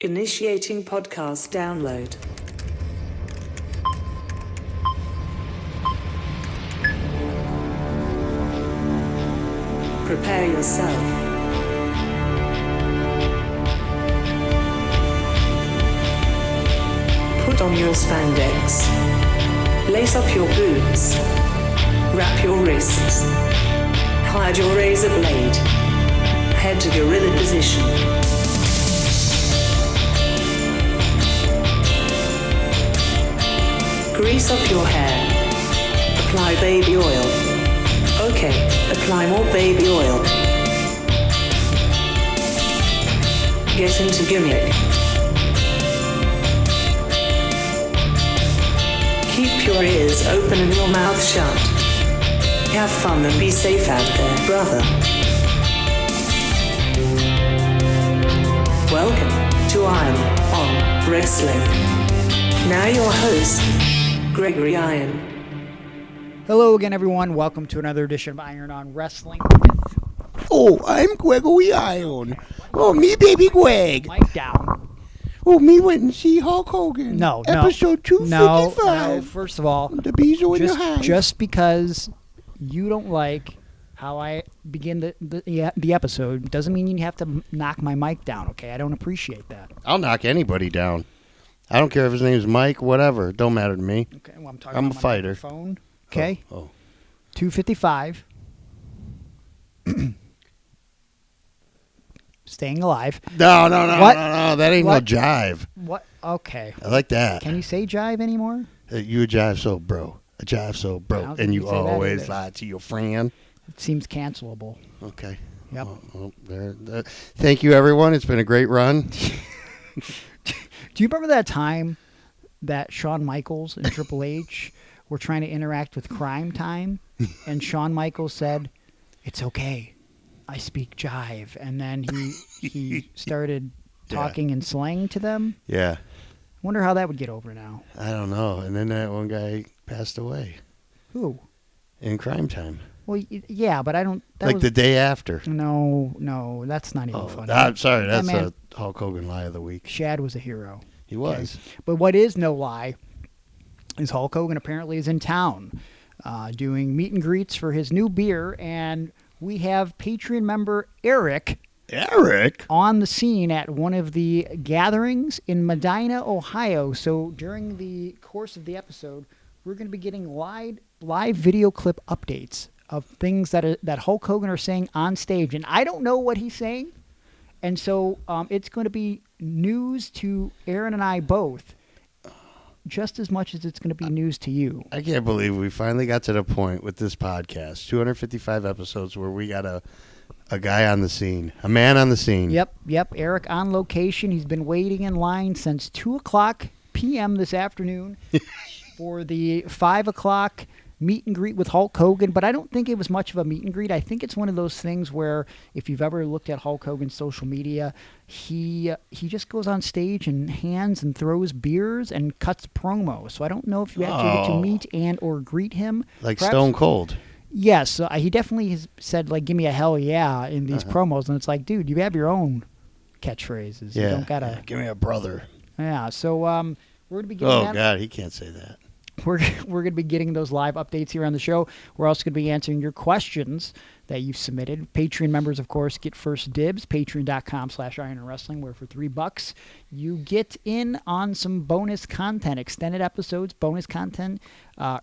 Initiating podcast download. Prepare yourself. Put on your spandex. Lace up your boots. Wrap your wrists. Hide your razor blade. Head to gorilla position. Grease up your hair. Apply baby oil. Okay, apply more baby oil. Get into gimmick. Keep your ears open and your mouth shut. Have fun and be safe out there, brother. Welcome to I'm on Wrestling. Now your host, Gregory Iron. Hello again, everyone. Welcome to another edition of Iron on Wrestling. Oh, I'm Gregory Iron. Oh, me baby Greg. Mike down. Oh, me went and see Hulk Hogan. No. Episode 255. No. First of all, The bees are in the hive. just because you don't like how I begin the episode doesn't mean you have to knock my mic down, okay? I don't appreciate that. I'll knock anybody down. I don't care if his name's Mike, whatever. Don't matter to me. Okay, well, I'm I'm a fighter. Phone. Okay. Oh. 255. Staying alive. No. What? No. That ain't What? no jive. What? Okay. I like that. Can you say jive anymore? You a jive so bro. A jive so I bro. don't think And you you say that always either. lie to your friend. It seems cancelable. Okay. Yep. Well, thank you, everyone. It's been a great run. Do you remember that time that Shawn Michaels and Triple H were trying to interact with Crime Time? And Shawn Michaels said, "It's okay. I speak jive." And then he started talking in slang to them. Yeah. Wonder how that would get over now. I don't know. And then that one guy passed away Who? in Crime Time. Well, yeah, but I don't... That Like was, the day after. No, that's not even Oh, funny. I'm sorry. That That's man- a Hulk Hogan lie of the week. Shad was a hero. He was. But what is no lie is Hulk Hogan apparently is in town doing meet and greets for his new beer, and we have Patreon member Eric on the scene at one of the gatherings in Medina, Ohio. So during the course of the episode, we're going to be getting live video clip updates of things that Hulk Hogan are saying on stage, and I don't know what he's saying. And so it's going to be news to Aaron and I both, just as much as it's going to be news to you. I can't believe we finally got to the point with this podcast. 255 episodes where we got a guy on the scene, a man on the scene. Yep. Eric on location. He's been waiting in line since 2 o'clock p.m. this afternoon for the 5 o'clock meet and greet with Hulk Hogan, but I don't think it was much of a meet and greet. I think it's one of those things where if you've ever looked at Hulk Hogan's social media, he just goes on stage and hands and throws beers and cuts promo. So I don't know if you actually get to meet and or greet him. Like Perhaps, Stone Cold. Yes, he definitely has said, like, give me a hell yeah in these promos, and it's like, dude, you have your own catchphrases. Yeah. You don't gotta. Give me a brother. Yeah. So we're gonna be getting Oh, that. God, he can't say that. We're going to be getting those live updates here on the show. We're also going to be answering your questions that you've submitted. Patreon members, of course, get first dibs. Patreon.com/IronWrestling, where for $3 you get in on some bonus content, extended episodes, bonus content,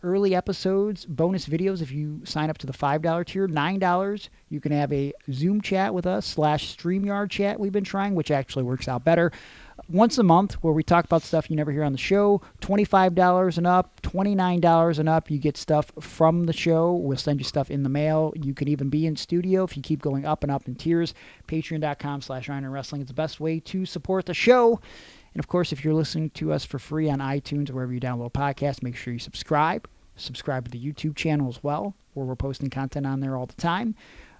early episodes, bonus videos. If you sign up to the $5 tier, $9, you can have a Zoom chat with us /StreamYard chat we've been trying, which actually works out better. Once a month where we talk about stuff you never hear on the show. $25 and up, $29 and up, you get stuff from the show. We'll send you stuff in the mail. You can even be in studio if you keep going up and up in tiers. Patreon.com/IronWrestling is the best way to support the show. And, of course, if you're listening to us for free on iTunes or wherever you download podcasts, make sure you subscribe. Subscribe to the YouTube channel as well, where we're posting content on there all the time.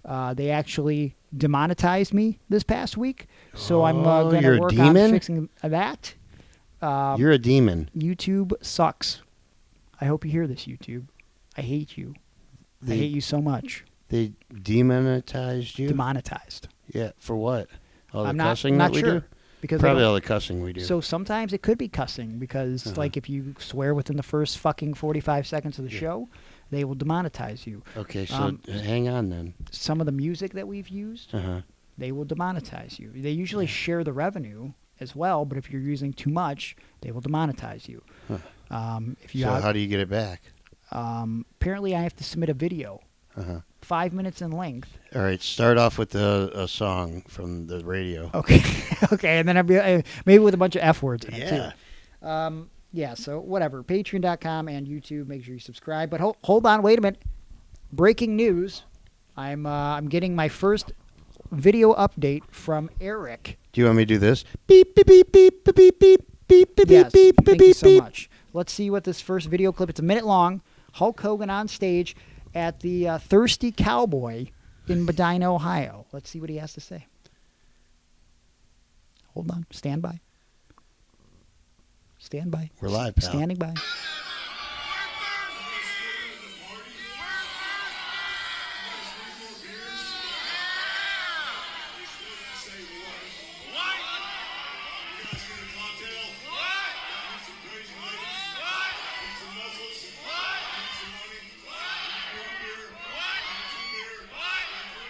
They actually demonetized me this past week, so I'm going to work on fixing that. You're a demon. YouTube sucks. I hope you hear this, YouTube. I hate you. I hate you so much. They demonetized you? Demonetized. Yeah, for what? All the I'm cussing not that we sure. do? because Probably all the cussing we do. So sometimes it could be cussing because, like, if you swear within the first fucking 45 seconds of the show, they will demonetize you. Okay, so hang on then. Some of the music that we've used, they will demonetize you. They usually share the revenue as well, but if you're using too much, they will demonetize you. If you How do you get it back? apparently, I have to submit a video, 5 minutes in length. All right, start off with a song from the radio. Okay, okay, and then I'd be maybe with a bunch of F words in it too. Yeah, so whatever. Patreon.com and YouTube. Make sure you subscribe. But hold on, wait a minute. Breaking news. I'm getting my first video update from Eric. Do you want me to do this? Beep beep beep beep beep beep beep beep beep Yes, beep beep thank you beep so beep. much. Let's see what this first video clip. It's a minute long. Hulk Hogan on stage at the Thirsty Cowboy in Medina, Ohio. Let's see what he has to say. Hold on. Stand by. Stand by. We're live, pal. Standing by.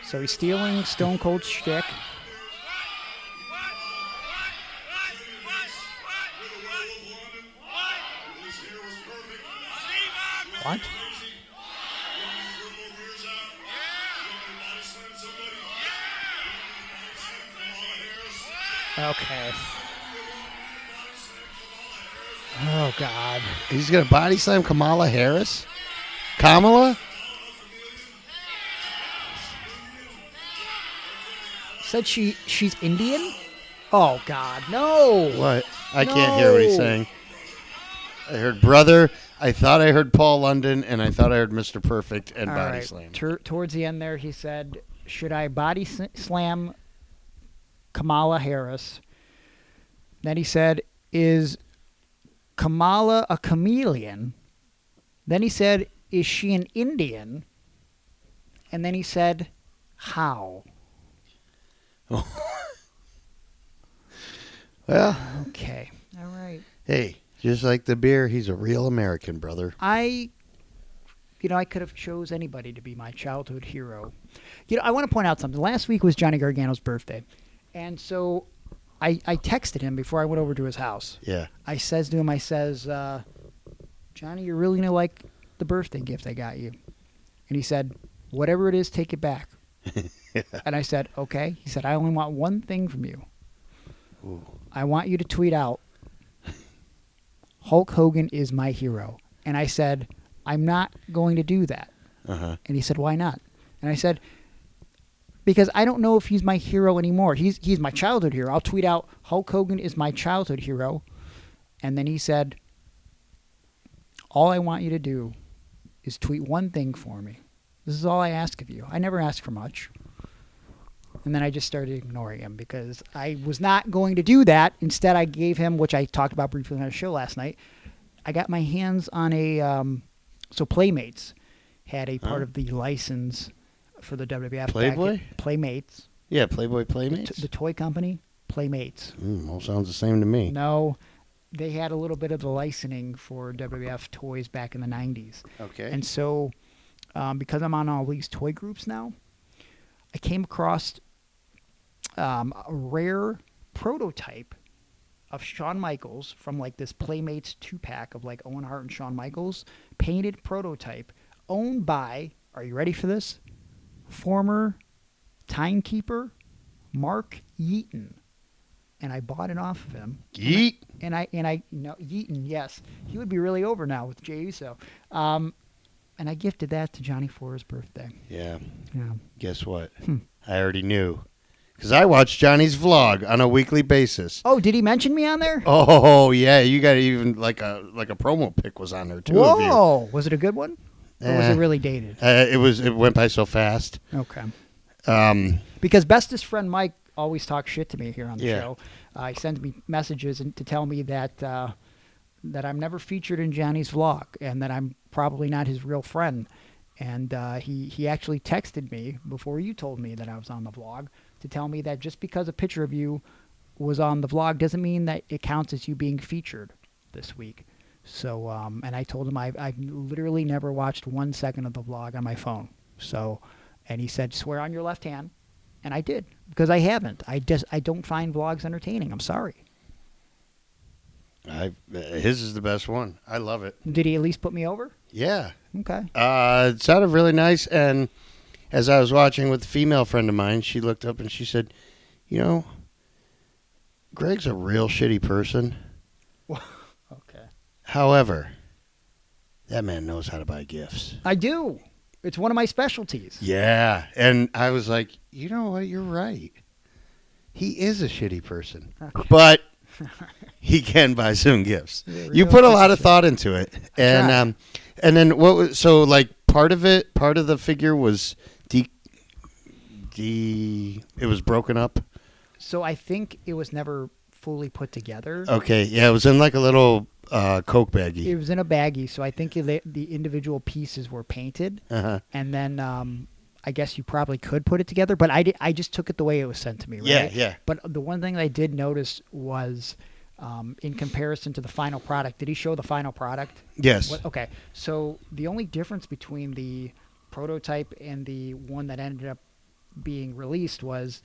So he's stealing Stone Cold's shtick. What? Okay. Oh, God. He's going to body slam Kamala Harris? Kamala? Said she's Indian? Oh, God, no. What? I can't hear what he's saying. I heard brother. I thought I heard Paul London, and I thought I heard Mr. Perfect and All body right. slam. Towards the end there, he said, should I body slam Kamala Harris? Then he said, is Kamala a chameleon? Then he said, is she an Indian? And then he said, how? Well, Okay. All right. hey, just like the beer, he's a real American, brother. I could have chose anybody to be my childhood hero. I want to point out something. Last week was Johnny Gargano's birthday. And so I texted him before I went over to his house. Yeah. I says to him, Johnny, you're really going to like the birthday gift I got you. And he said, whatever it is, take it back. And I said, okay. He said, I only want one thing from you. Ooh. I want you to tweet out, Hulk Hogan is my hero. And I said, I'm not going to do that. And he said, why not? And I said, because I don't know if he's my hero anymore. He's my childhood hero. I'll tweet out, Hulk Hogan is my childhood hero. And then he said, all I want you to do is tweet one thing for me. This is all I ask of you. I never ask for much. And then I just started ignoring him because I was not going to do that. Instead, I gave him, which I talked about briefly on a show last night, I got my hands on so Playmates had a part of the license for the WWF. Playboy? Playmates. Yeah, Playboy Playmates? The toy company, Playmates. All sounds the same to me. No, they had a little bit of the licensing for WWF toys back in the 90s. Okay. And so, because I'm on all these toy groups now, I came across a rare prototype of Shawn Michaels from like this Playmates 2-pack of like Owen Hart and Shawn Michaels, painted prototype, owned by, are you ready for this? Former timekeeper Mark Yeaton. And I bought it off of him. Yeet. And I no, Yeaton, yes. He would be really over now with Jey Uso. And I gifted that to Johnny for his birthday. Yeah. Yeah. Guess what? I already knew. Because I watch Johnny's vlog on a weekly basis. Oh, did he mention me on there? Oh, yeah. You got even like a promo pic was on there, too. Whoa. Was it a good one? Or was it really dated? It went by so fast. Okay. Because bestest friend Mike always talks shit to me here on the Yeah. show. He sends me messages to tell me that that I'm never featured in Johnny's vlog and that I'm probably not his real friend. And he actually texted me before you told me that I was on the vlog to tell me that just because a picture of you was on the vlog doesn't mean that it counts as you being featured this week. So, and I told him I've literally never watched 1 second of the vlog on my phone. So, and he said, swear on your left hand. And I did, because I haven't. I don't find vlogs entertaining. I'm sorry. His is the best one. I love it. Did he at least put me over? Yeah. Okay. It sounded really nice. And as I was watching with a female friend of mine, she looked up and she said, you know, Greg's a real shitty person. Okay. However, that man knows how to buy gifts. I do. It's one of my specialties. Yeah. And I was like, you know what? You're right. He is a shitty person. Okay. But he can buy some gifts. Yeah, You put a lot of thought into it. And then what was, so like part of the figure was it was broken up. So I think it was never fully put together. Okay. Yeah. It was in like a little Coke baggie. It was in a baggie, so I think the individual pieces were painted, and then I guess you probably could put it together, but I just took it the way it was sent to me, right? Yeah. But the one thing that I did notice was, in comparison to the final product, did he show the final product? Yes. Okay, so the only difference between the prototype and the one that ended up being released was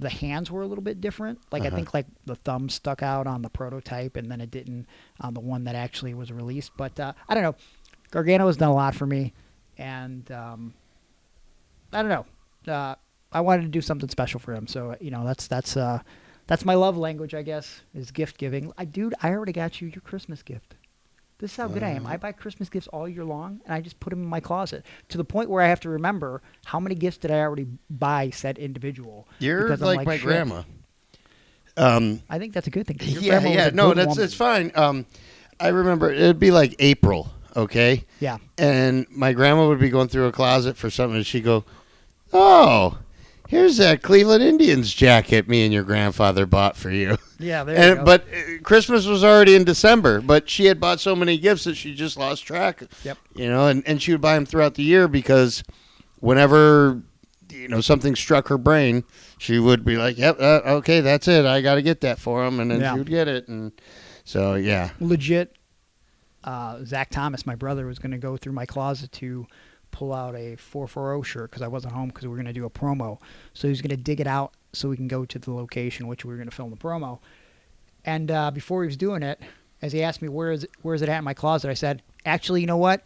the hands were a little bit different. Like I think like the thumb stuck out on the prototype and then it didn't on the one that actually was released. But I don't know. Gargano has done a lot for me. And I don't know. I wanted to do something special for him. So, you know, that's my love language, I guess, is gift giving. Dude, I already got you your Christmas gift. This is how good I am. I buy Christmas gifts all year long, and I just put them in my closet to the point where I have to remember how many gifts did I already buy said individual. You're like my grandma. I think that's a good thing. It's fine. I remember it'd be like April, okay? Yeah. And my grandma would be going through a closet for something, and she'd go, "Oh, here's that Cleveland Indians jacket me and your grandfather bought for you." Yeah, there you go. But Christmas was already in December, but she had bought so many gifts that she just lost track. Yep. You know, and she would buy them throughout the year because whenever, you know, something struck her brain, she would be like, "Yep, okay, that's it. I got to get that for him," and then she would get it. And so, yeah. Legit, Zach Thomas, my brother, was going to go through my closet to pull out a 440 shirt because I wasn't home because we were going to do a promo. So he was going to dig it out so we can go to the location which we were going to film the promo. And before he was doing it, as he asked me, where is it at in my closet, I said, actually, you know what?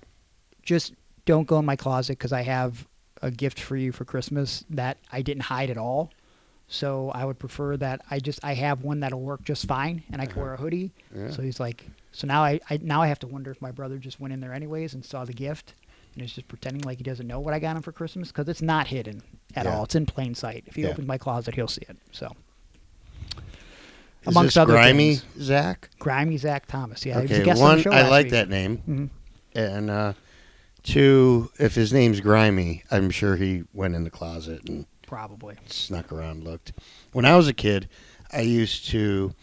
Just don't go in my closet because I have a gift for you for Christmas that I didn't hide at all. So I would prefer that I have one that'll work just fine and I can wear a hoodie. Yeah. So he's like, so now I have to wonder if my brother just went in there anyways and saw the gift and is just pretending like he doesn't know what I got him for Christmas because it's not hidden at all. It's in plain sight. If he opens my closet, he'll see it. So, amongst other Grimy things, Zach? Grimy Zach Thomas. Yeah. Okay. One, I like that name, and two, if his name's Grimy, I'm sure he went in the closet and probably snuck around, looked. When I was a kid, I used to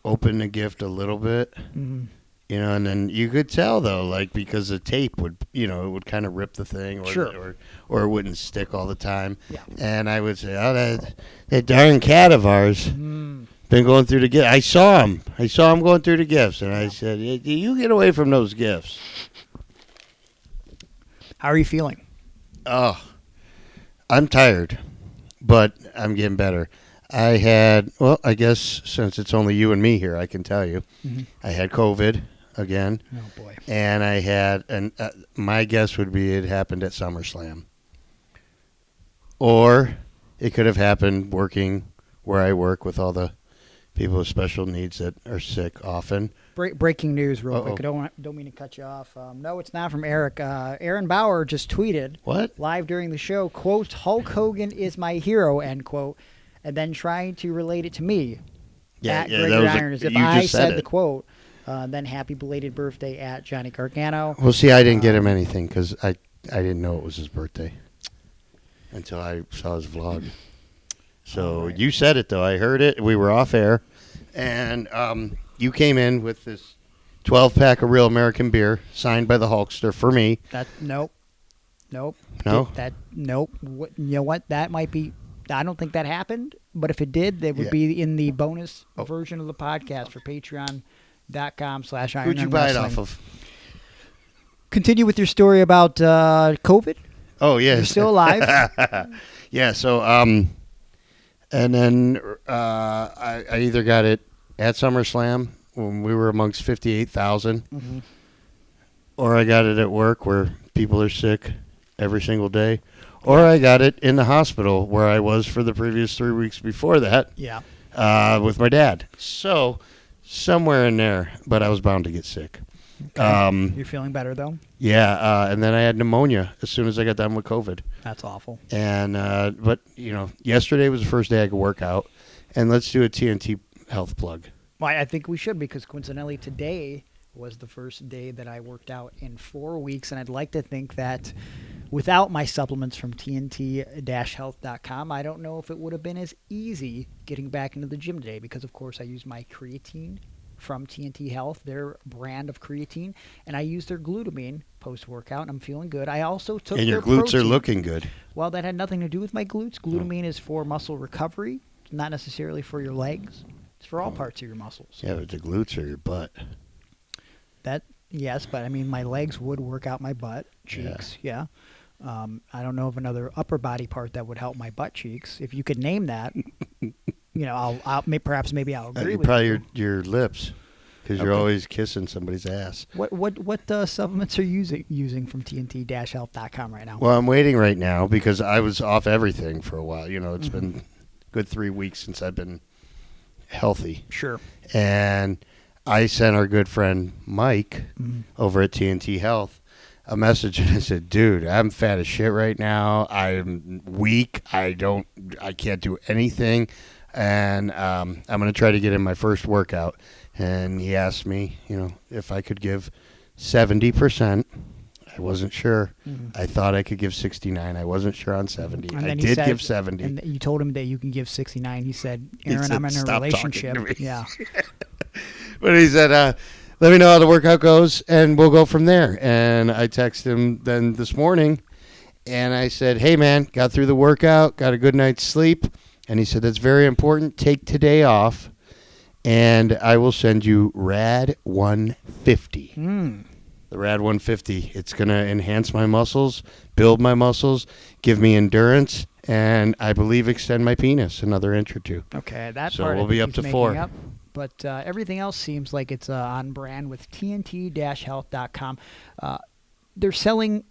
open the gift a little bit. Mm-hmm. You know, and then you could tell though, like because the tape would, you know, it would kind of rip the thing, or it wouldn't stick all the time. Yeah. And I would say, "Oh, that darn cat of ours been going through the gift. I saw him going through the gifts." And I said, "You get away from those gifts." How are you feeling? Oh, I'm tired, but I'm getting better. I had, well, I guess since it's only you and me here, I can tell you, I had COVID again. Oh, boy. And I had, and my guess would be it happened at SummerSlam. Or it could have happened working where I work with all the people with special needs that are sick often. Breaking news real quick. I don't mean to cut you off. No, it's not from Eric. Aaron Bauer just tweeted. What? Live during the show, quote, "Hulk Hogan is my hero," end quote, and then trying to relate it to me. At Gregory Iron, as if I said the quote. Then happy belated birthday at Johnny Gargano. Well, see, I didn't get him anything because I didn't know it was his birthday until I saw his vlog. So you said it, though. I heard it. We were off air. And you came in with this 12-pack of Real American beer signed by the Hulkster for me. Nope. No? Nope. What, you know what? That might be I don't think that happened, but if it did, they would be in the bonus version of the podcast for patreon.com/Iron. Who'd you buy it off of? Continue with your story about COVID. Oh, yes. You're still alive. Yeah, so, and then I either got it at SummerSlam when we were amongst 58,000, or I got it at work where people are sick every single day, or I got it in the hospital where I was for the previous 3 weeks before that with my dad. So, somewhere in there, but I was bound to get sick. Okay. You're feeling better, though? Yeah, and then I had pneumonia as soon as I got done with COVID. That's awful. And but, yesterday was the first day I could work out, and let's do a TNT health plug. Well, I think we should, because coincidentally today was the first day that I worked out in 4 weeks, and I'd like to think that without my supplements from TNT-health.com, I don't know if it would have been as easy getting back into the gym today, because, of course, I use my creatine from TNT Health, their brand of creatine, and I used their glutamine post-workout, and I'm feeling good. I also took And your their glutes protein. are looking good. Well, that had nothing to do with my glutes. Glutamine is for muscle recovery, not necessarily for your legs. It's for all parts of your muscles. Yeah, but the glutes are your butt. Yes, but I mean, my legs would work out my butt cheeks. Yeah. I don't know of another upper body part that would help my butt cheeks. If you could name that, perhaps maybe I'll agree with probably you. your lips, because you're always kissing somebody's ass. What supplements are you using from TNT-health.com right now? Well, I'm waiting right now because I was off everything for a while. It's been a good 3 weeks since I've been healthy. Sure. And I sent our good friend Mike over at TNT Health a message, and I said, dude, I'm fat as shit right now. I'm weak. I can't do anything. And I'm going to try to get in my first workout. And he asked me, if I could give 70%. I wasn't sure. I thought I could give 69. I wasn't sure on 70. I did give 70. And you told him that you can give 69. He said, Aaron, I'm in a relationship. Yeah. But he said, let me know how the workout goes, and we'll go from there. And I texted him then this morning, and I said, hey, man, got through the workout, got a good night's sleep. And he said, that's very important. Take today off, and I will send you Rad 150. The Rad 150. It's going to enhance my muscles, build my muscles, give me endurance, and I believe extend my penis another inch or two. Okay, that so part we'll be up to 4. Up, but everything else seems like it's on brand with TNT-health.com. They're selling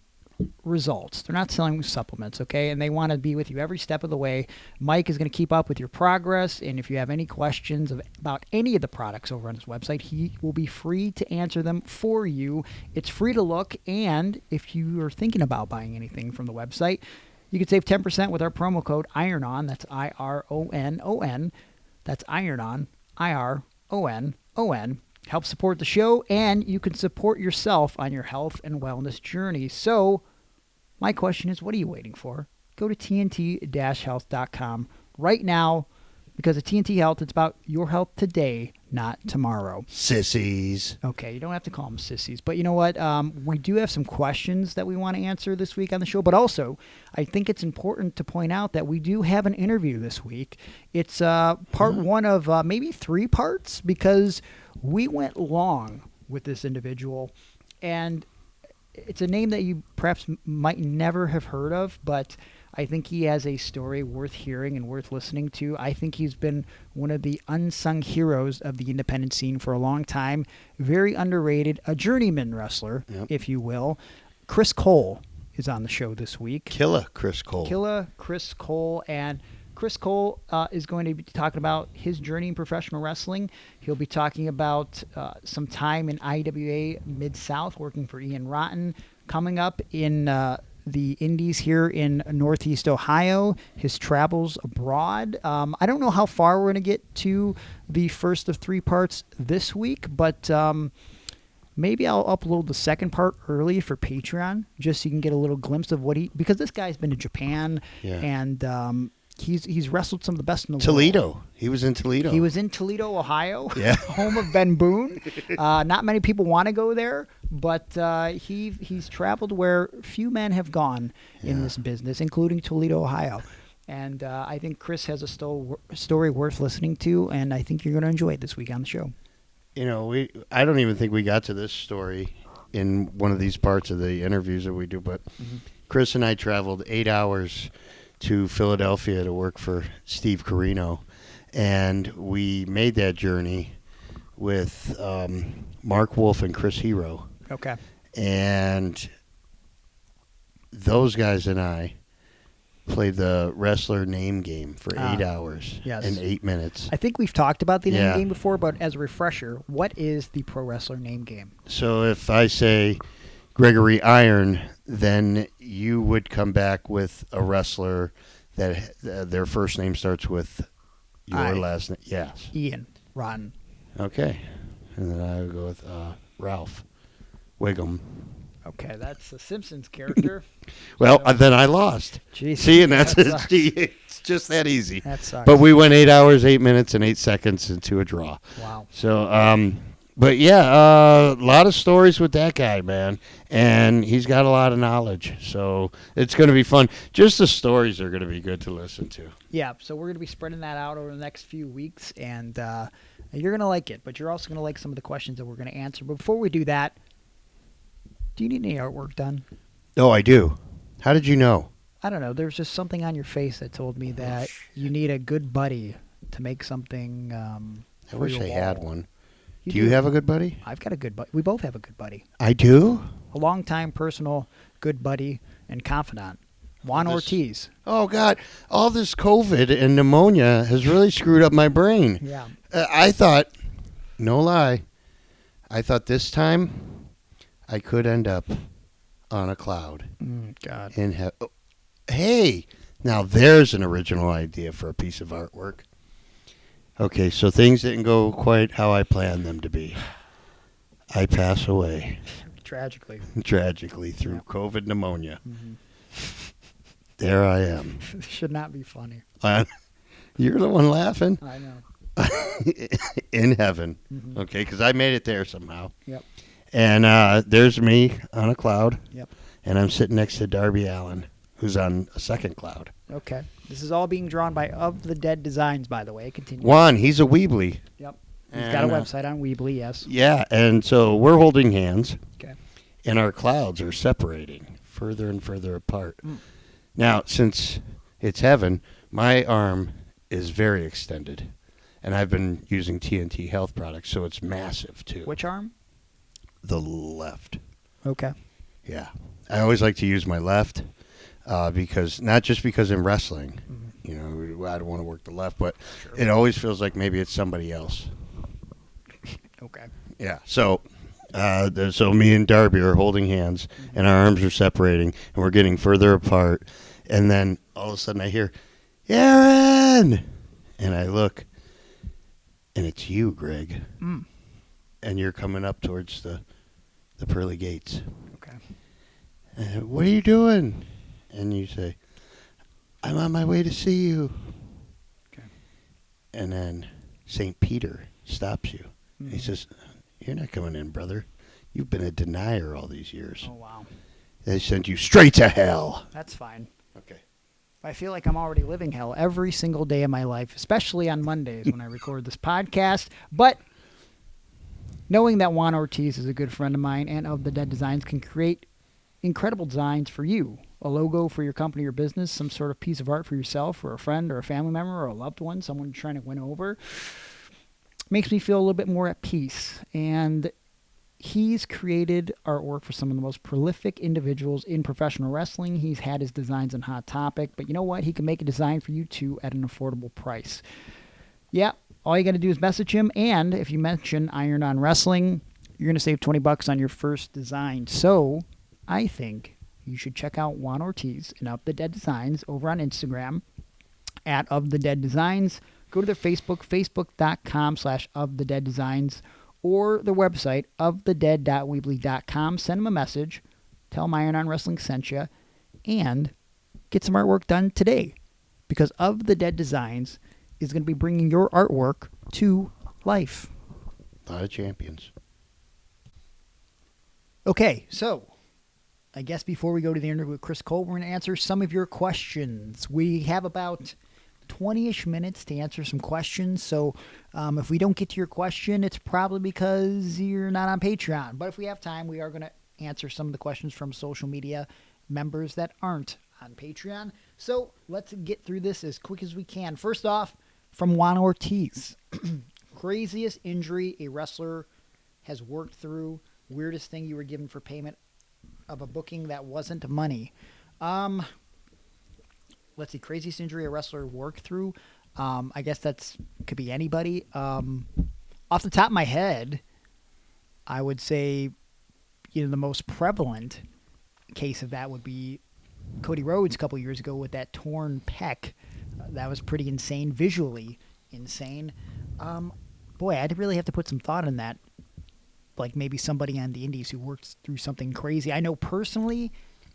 results. They're not selling supplements, okay? And they want to be with you every step of the way. Mike is going to keep up with your progress, and if you have any questions about any of the products over on his website, he will be free to answer them for you. It's free to look, and if you are thinking about buying anything from the website, you can save 10% with our promo code IRONON. That's IRONON. That's IRONON. IRONON. Help support the show, and you can support yourself on your health and wellness journey. So, my question is, what are you waiting for? Go to TNT-health.com right now, because at TNT Health, it's about your health today, not tomorrow. Sissies. Okay, you don't have to call them sissies. But you know what? We do have some questions that we want to answer this week on the show. But also, I think it's important to point out that we do have an interview this week. It's part one of maybe 3 parts, because we went long with this individual. And it's a name that you perhaps might never have heard of, but I think he has a story worth hearing and worth listening to. I think he's been one of the unsung heroes of the independent scene for a long time. Very underrated, a journeyman wrestler, if you will. Chris Kole is on the show this week. Killa Chris Kole. Killa Chris Kole. And Chris Kole is going to be talking about his journey in professional wrestling. He'll be talking about some time in IWA Mid-South, working for Ian Rotten, coming up in the Indies here in Northeast Ohio, his travels abroad. I don't know how far we're going to get to the first of 3 parts this week, but maybe I'll upload the second part early for Patreon, just so you can get a little glimpse of what because this guy's been to Japan, and he's wrestled some of the best in the world. Toledo. He was in Toledo. He was in Toledo, Ohio, home of Ben Boone. Not many people want to go there, but he's traveled where few men have gone in this business, including Toledo, Ohio. And I think Chris has a story worth listening to, and I think you're going to enjoy it this week on the show. I don't even think we got to this story in one of these parts of the interviews that we do, but Chris and I traveled 8 hours to Philadelphia to work for Steve Carino, and we made that journey with Mark Wolf and Chris Hero. Okay. And those guys and I played the wrestler name game for 8 hours and 8 minutes. I think we've talked about the name game before, but as a refresher, what is the pro wrestler name game? So if I say Gregory Iron, then you would come back with a wrestler that their first name starts with your last name. Yes. Ian Rotten. Okay. And then I would go with Ralph Wiggum. Okay, that's a Simpsons character. Well, then I lost. Jeez, see, and it's just that easy. That sucks. But we went 8 hours, 8 minutes, and 8 seconds into a draw. Wow. So, but yeah, a lot of stories with that guy, man. And he's got a lot of knowledge. So it's going to be fun. Just the stories are going to be good to listen to. Yeah, so we're going to be spreading that out over the next few weeks, and you're going to like it. But you're also going to like some of the questions that we're going to answer. But before we do that, do you need any artwork done? Oh, I do. How did you know? I don't know. There's just something on your face that told me that you need a good buddy to make something I wish I had one. Do You you have a good buddy? I've got a good buddy. We both have a good buddy. I do? A long-time personal good buddy and confidant. Juan Ortiz. Oh, God. All this COVID and pneumonia has really screwed up my brain. Yeah. I thought, no lie, I thought this time I could end up on a cloud. God. Hey, now there's an original idea for a piece of artwork. Okay, so things didn't go quite how I planned them to be. I pass away. Tragically. Tragically through COVID pneumonia. Mm-hmm. There I am. Should not be funny. You're the one laughing. I know. In heaven. Mm-hmm. Okay, because I made it there somehow. Yep. And there's me on a cloud. Yep. And I'm sitting next to Darby Allin, who's on a second cloud. Okay. This is all being drawn by Of the Dead Designs, by the way. Continue. Juan, he's a Weebly. Yep. He's got a website on Weebly, yes. Yeah, and so we're holding hands. Okay. And our clouds are separating further and further apart. Now, since it's heaven, my arm is very extended. And I've been using TNT Health products, so it's massive, too. Which arm? The left. Okay. Yeah. I always like to use my left because, not just because in wrestling, you know, I don't want to work the left, but it always feels like maybe it's somebody else. Okay. Yeah. So, so me and Darby are holding hands, and our arms are separating, and we're getting further apart. And then all of a sudden I hear, Aaron! And I look, and it's you, Greg. And you're coming up towards the pearly gates. Okay. What are you doing? And you say, I'm on my way to see you. Okay. And then St. Peter stops you. He says, you're not coming in, brother. You've been a denier all these years. Oh, wow. They sent you straight to hell. That's fine. Okay. I feel like I'm already living hell every single day of my life, especially on Mondays when I record this podcast. But knowing that Juan Ortiz is a good friend of mine and Of the Dead Designs can create incredible designs for you. A logo for your company or business, some sort of piece of art for yourself or a friend or a family member or a loved one, someone you're trying to win over. Makes me feel a little bit more at peace. And he's created artwork for some of the most prolific individuals in professional wrestling. He's had his designs on Hot Topic. But you know what? He can make a design for you, too, at an affordable price. Yeah, all you got to do is message him. And if you mention Iron on Wrestling, you're going to save $20 on your first design. So I think you should check out Juan Ortiz and Of the Dead Designs over on Instagram at Of the Dead Designs. Go to their Facebook, facebook.com/ofthedeaddesigns, or their website, ofthedead.weebly.com. Send them a message. Tell them Iron on Wrestling sent you. And get some artwork done today. Because Of the Dead Designs is going to be bringing your artwork to life. A lot of champions. Okay, so I guess before we go to the interview with Chris Kole, we're going to answer some of your questions. We have about 20-ish minutes to answer some questions. So if we don't get to your question, it's probably because you're not on Patreon. But if we have time, we are going to answer some of the questions from social media members that aren't on Patreon. So let's get through this as quick as we can. First off, from Juan Ortiz. Craziest injury a wrestler has worked through. Weirdest thing you were given for payment of a booking that wasn't money. Let's see. Craziest injury a wrestler worked through. I guess could be anybody. Off the top of my head, I would say, the most prevalent case of that would be Cody Rhodes a couple years ago with that torn pec. That was pretty insane, visually insane. Boy, I'd really have to put some thought in that. Like maybe somebody on the indies who worked through something crazy. I know personally,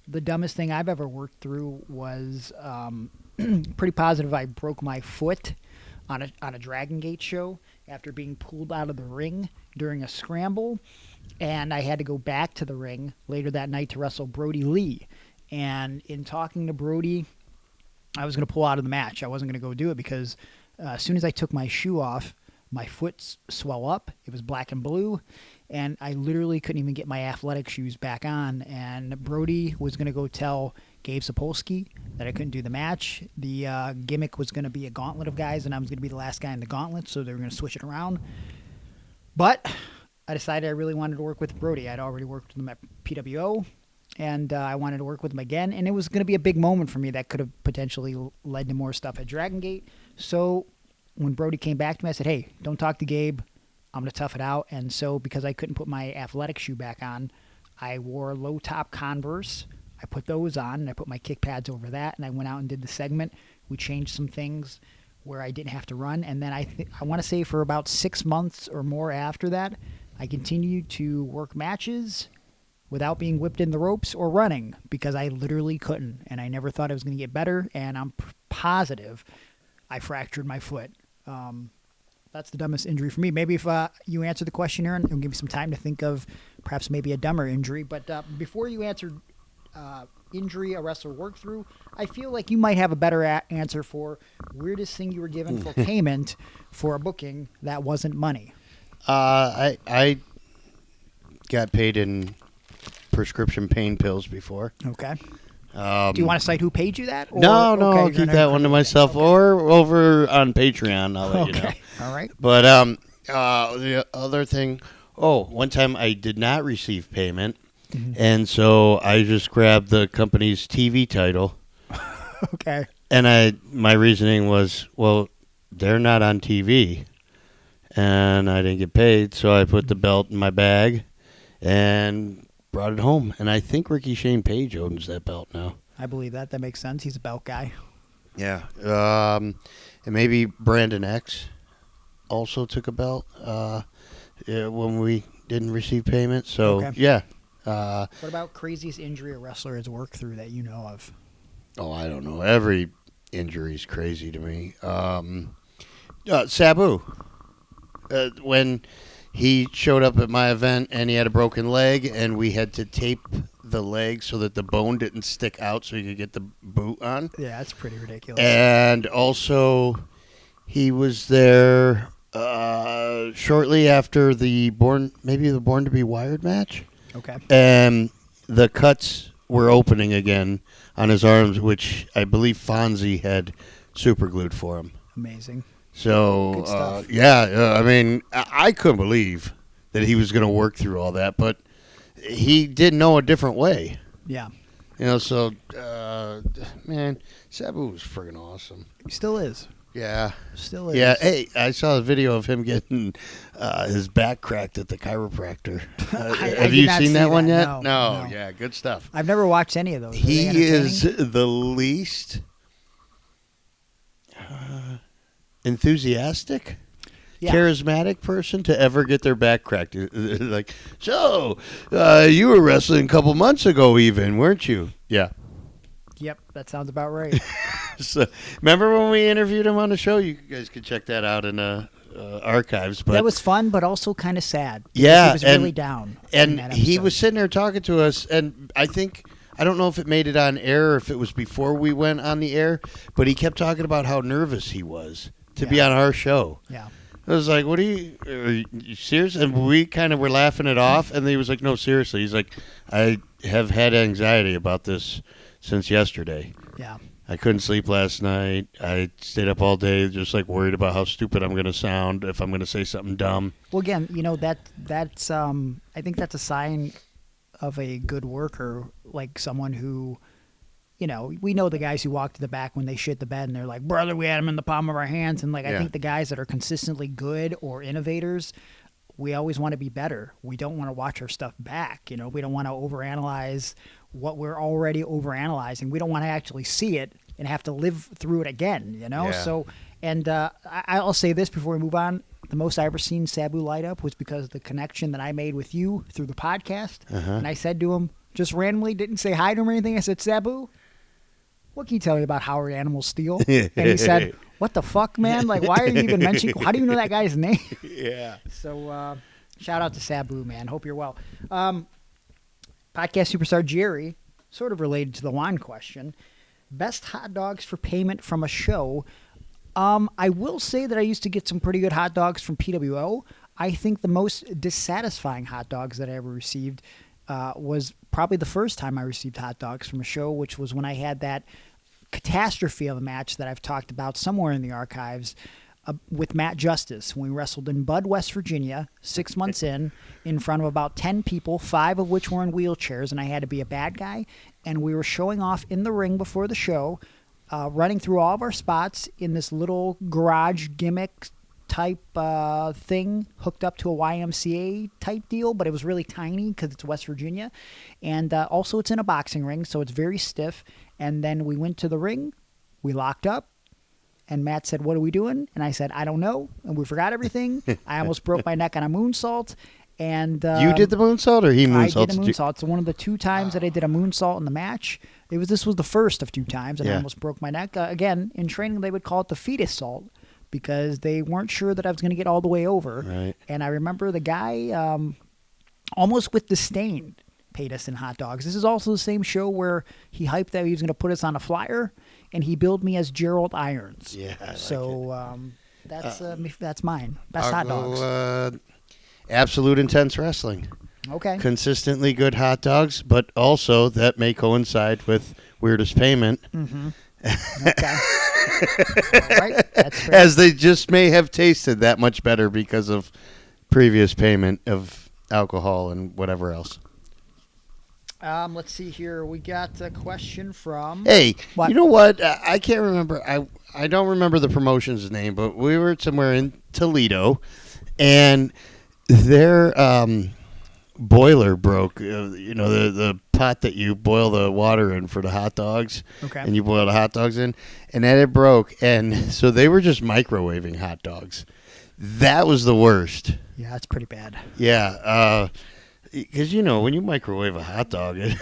the dumbest thing I've ever worked through was pretty positive. I broke my foot on a Dragon Gate show after being pulled out of the ring during a scramble, and I had to go back to the ring later that night to wrestle Brodie Lee. And in talking to Brodie, I was going to pull out of the match. I wasn't going to go do it because as soon as I took my shoe off, my foot swelled up. It was black and blue, and I literally couldn't even get my athletic shoes back on. And Brodie was going to go tell Gabe Sapolsky that I couldn't do the match. The gimmick was going to be a gauntlet of guys, and I was going to be the last guy in the gauntlet, so they were going to switch it around. But I decided I really wanted to work with Brodie. I'd already worked with him at PWO, and I wanted to work with him again. And it was going to be a big moment for me that could have potentially led to more stuff at Dragon Gate. So when Brodie came back to me, I said, hey, don't talk to Gabe. I'm going to tough it out. And so because I couldn't put my athletic shoe back on, I wore low-top Converse. I put those on, and I put my kick pads over that, and I went out and did the segment. We changed some things where I didn't have to run. And then I want to say for about 6 months or more after that, I continued to work matches without being whipped in the ropes or running because I literally couldn't. And I never thought I was going to get better, and I'm positive I fractured my foot. That's the dumbest injury for me. Maybe if you answer the question, Aaron, it'll give you some time to think of perhaps maybe a dumber injury. But before you answer injury a wrestler worked through, I feel like you might have a better answer for weirdest thing you were given for payment for a booking that wasn't money. I got paid in prescription pain pills before. Okay. Do you want to cite who paid you that? Or, no, okay, I'll keep that one to myself. Okay. Or over on Patreon, I'll let you know. All right. But the other thing, one time I did not receive payment, and so I just grabbed the company's TV title. Okay. And my reasoning was, well, they're not on TV, and I didn't get paid, so I put the belt in my bag and brought it home. And I think Ricky Shane Page owns that belt now. I believe that. That makes sense. He's a belt guy. Yeah. And maybe Brandon X also took a belt when we didn't receive payment. So, okay. Yeah. What about craziest injury a wrestler has worked through that you know of? Oh, I don't know. Every injury is crazy to me. Sabu. When he showed up at my event and he had a broken leg, and we had to tape the leg so that the bone didn't stick out so he could get the boot on. Yeah, that's pretty ridiculous. And also, he was there shortly after the Born to Be Wired match. Okay. And the cuts were opening again on his arms, which I believe Fonzie had super glued for him. Amazing. So, I mean, I couldn't believe that he was going to work through all that, but he did know a different way. Yeah. So, man, Sabu was friggin' awesome. He still is. Yeah. Still is. Yeah, hey, I saw a video of him getting his back cracked at the chiropractor. Have you seen that one yet? No. Yeah, good stuff. I've never watched any of those. He is the least enthusiastic, charismatic person to ever get their back cracked. Like, so, you were wrestling a couple months ago even, weren't you? Yeah. Yep, that sounds about right. So, remember when we interviewed him on the show? You guys could check that out in archives. But that was fun, but also kind of sad. Yeah. He was really down. And he was sitting there talking to us, and I think I don't know if it made it on air or if it was before we went on the air, but he kept talking about how nervous he was to be on our show. Yeah. I was like, are you serious? And we kind of were laughing it off, and he was like, no, seriously. He's like, I have had anxiety about this since yesterday. Yeah. I couldn't sleep last night. I stayed up all day just like worried about how stupid I'm going to sound if I'm going to say something dumb. Well, again, that's I think that's a sign of a good worker, like someone who, we know the guys who walk to the back when they shit the bed and they're like, brother, we had him in the palm of our hands. And I think the guys that are consistently good or innovators, we always want to be better. We don't want to watch our stuff back. We don't want to overanalyze what we're already overanalyzing. We don't want to actually see it and have to live through it again, Yeah. So, and I'll say this before we move on. The most I ever seen Sabu light up was because of the connection that I made with you through the podcast. And I said to him, just randomly, didn't say hi to him or anything. I said, Sabu, what can you tell me about Howard Animal Steel? And he said, what the fuck, man? Like, why are you even mentioning, how do you know that guy's name? Yeah. So, shout out to Sabu, man. Hope you're well. Podcast superstar Jerry, sort of related to the wine question. Best hot dogs for payment from a show. I will say that I used to get some pretty good hot dogs from PWO. I think the most dissatisfying hot dogs that I ever received was probably the first time I received hot dogs from a show, which was when I had that catastrophe of a match that I've talked about somewhere in the archives with Matt Justice when we wrestled in Bud, West Virginia, 6 months in front of about 10 people, 5 of which were in wheelchairs, and I had to be a bad guy. And we were showing off in the ring before the show, running through all of our spots in this little garage gimmick type thing hooked up to a YMCA type deal, but it was really tiny because it's West Virginia. And also it's in a boxing ring, so it's very stiff. And then we went to the ring, we locked up, and Matt said, what are we doing? And I said, I don't know. And we forgot everything. I almost broke my neck on a moonsault. And you did the moonsault, or he moonsaulted? I did a moonsault. So one of the 2 times that I did a moonsault in the match, this was the first of 2 times, and I almost broke my neck. Again, in training, they would call it the fetus salt because they weren't sure that I was going to get all the way over. Right. And I remember the guy, almost with disdain, paid us in hot dogs. This is also the same show where he hyped that he was going to put us on a flyer, and he billed me as Gerald Irons. Yeah, I like so that's mine. Best I'll hot dogs. Absolute Intense Wrestling. Okay. Consistently good hot dogs, but also that may coincide with Weirdest Payment. Mm-hmm. Okay. All right. That's fair. As they just may have tasted that much better because of previous payment of alcohol and whatever else. Let's see here. We got a question from... Hey, what? You know what? I can't remember. I don't remember the promotion's name, but we were somewhere in Toledo, and their boiler broke. The pot that you boil the water in for the hot dogs, and you boil the hot dogs in, and then it broke, and so they were just microwaving hot dogs. That was the worst. Yeah, that's pretty bad. Yeah, because when you microwave a hot dog, it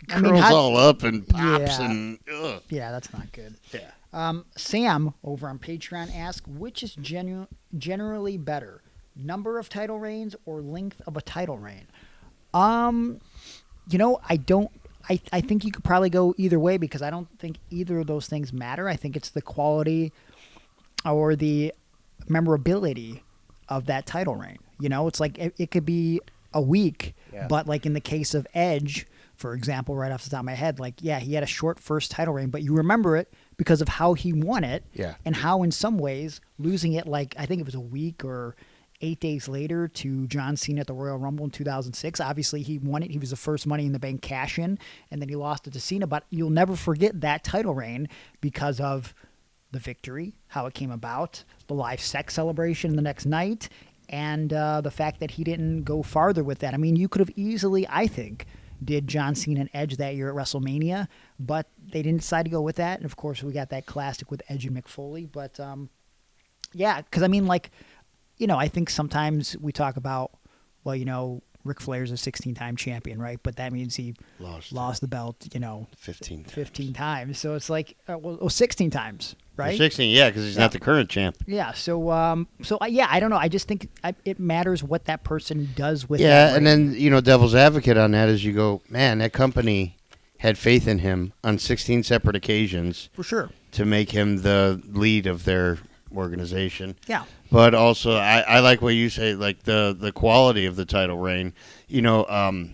curls all up and pops, and ugh. Yeah, that's not good. Yeah. Sam over on Patreon asks, which is generally better, number of title reigns or length of a title reign? I think you could probably go either way because I don't think either of those things matter. I think it's the quality or the memorability of that title reign. It's like it could be a week, but like in the case of Edge, for example, right off the top of my head, he had a short first title reign, but you remember it because of how he won it, and how in some ways losing it, I think it was a week or 8 days later to John Cena at the Royal Rumble in 2006. Obviously, he won it. He was the first Money in the Bank cash-in, and then he lost it to Cena. But you'll never forget that title reign because of the victory, how it came about, the live sex celebration the next night, and the fact that he didn't go farther with that. I mean, you could have easily, I think, did John Cena and Edge that year at WrestleMania, but they didn't decide to go with that. And, of course, we got that classic with Edge and Mick Foley. But, because, I think sometimes we talk about, Ric Flair's a 16-time champion, right? But that means he lost the belt, 15 times. So it's 16 times, right? 16, yeah, because he's not the current champ. Yeah, so I don't know. I just think it matters what that person does with that. Yeah, and then, devil's advocate on that is you go, man, that company had faith in him on 16 separate occasions For sure. to make him the lead of their organization. Yeah. But also, I like what you say, like the quality of the title reign. You know,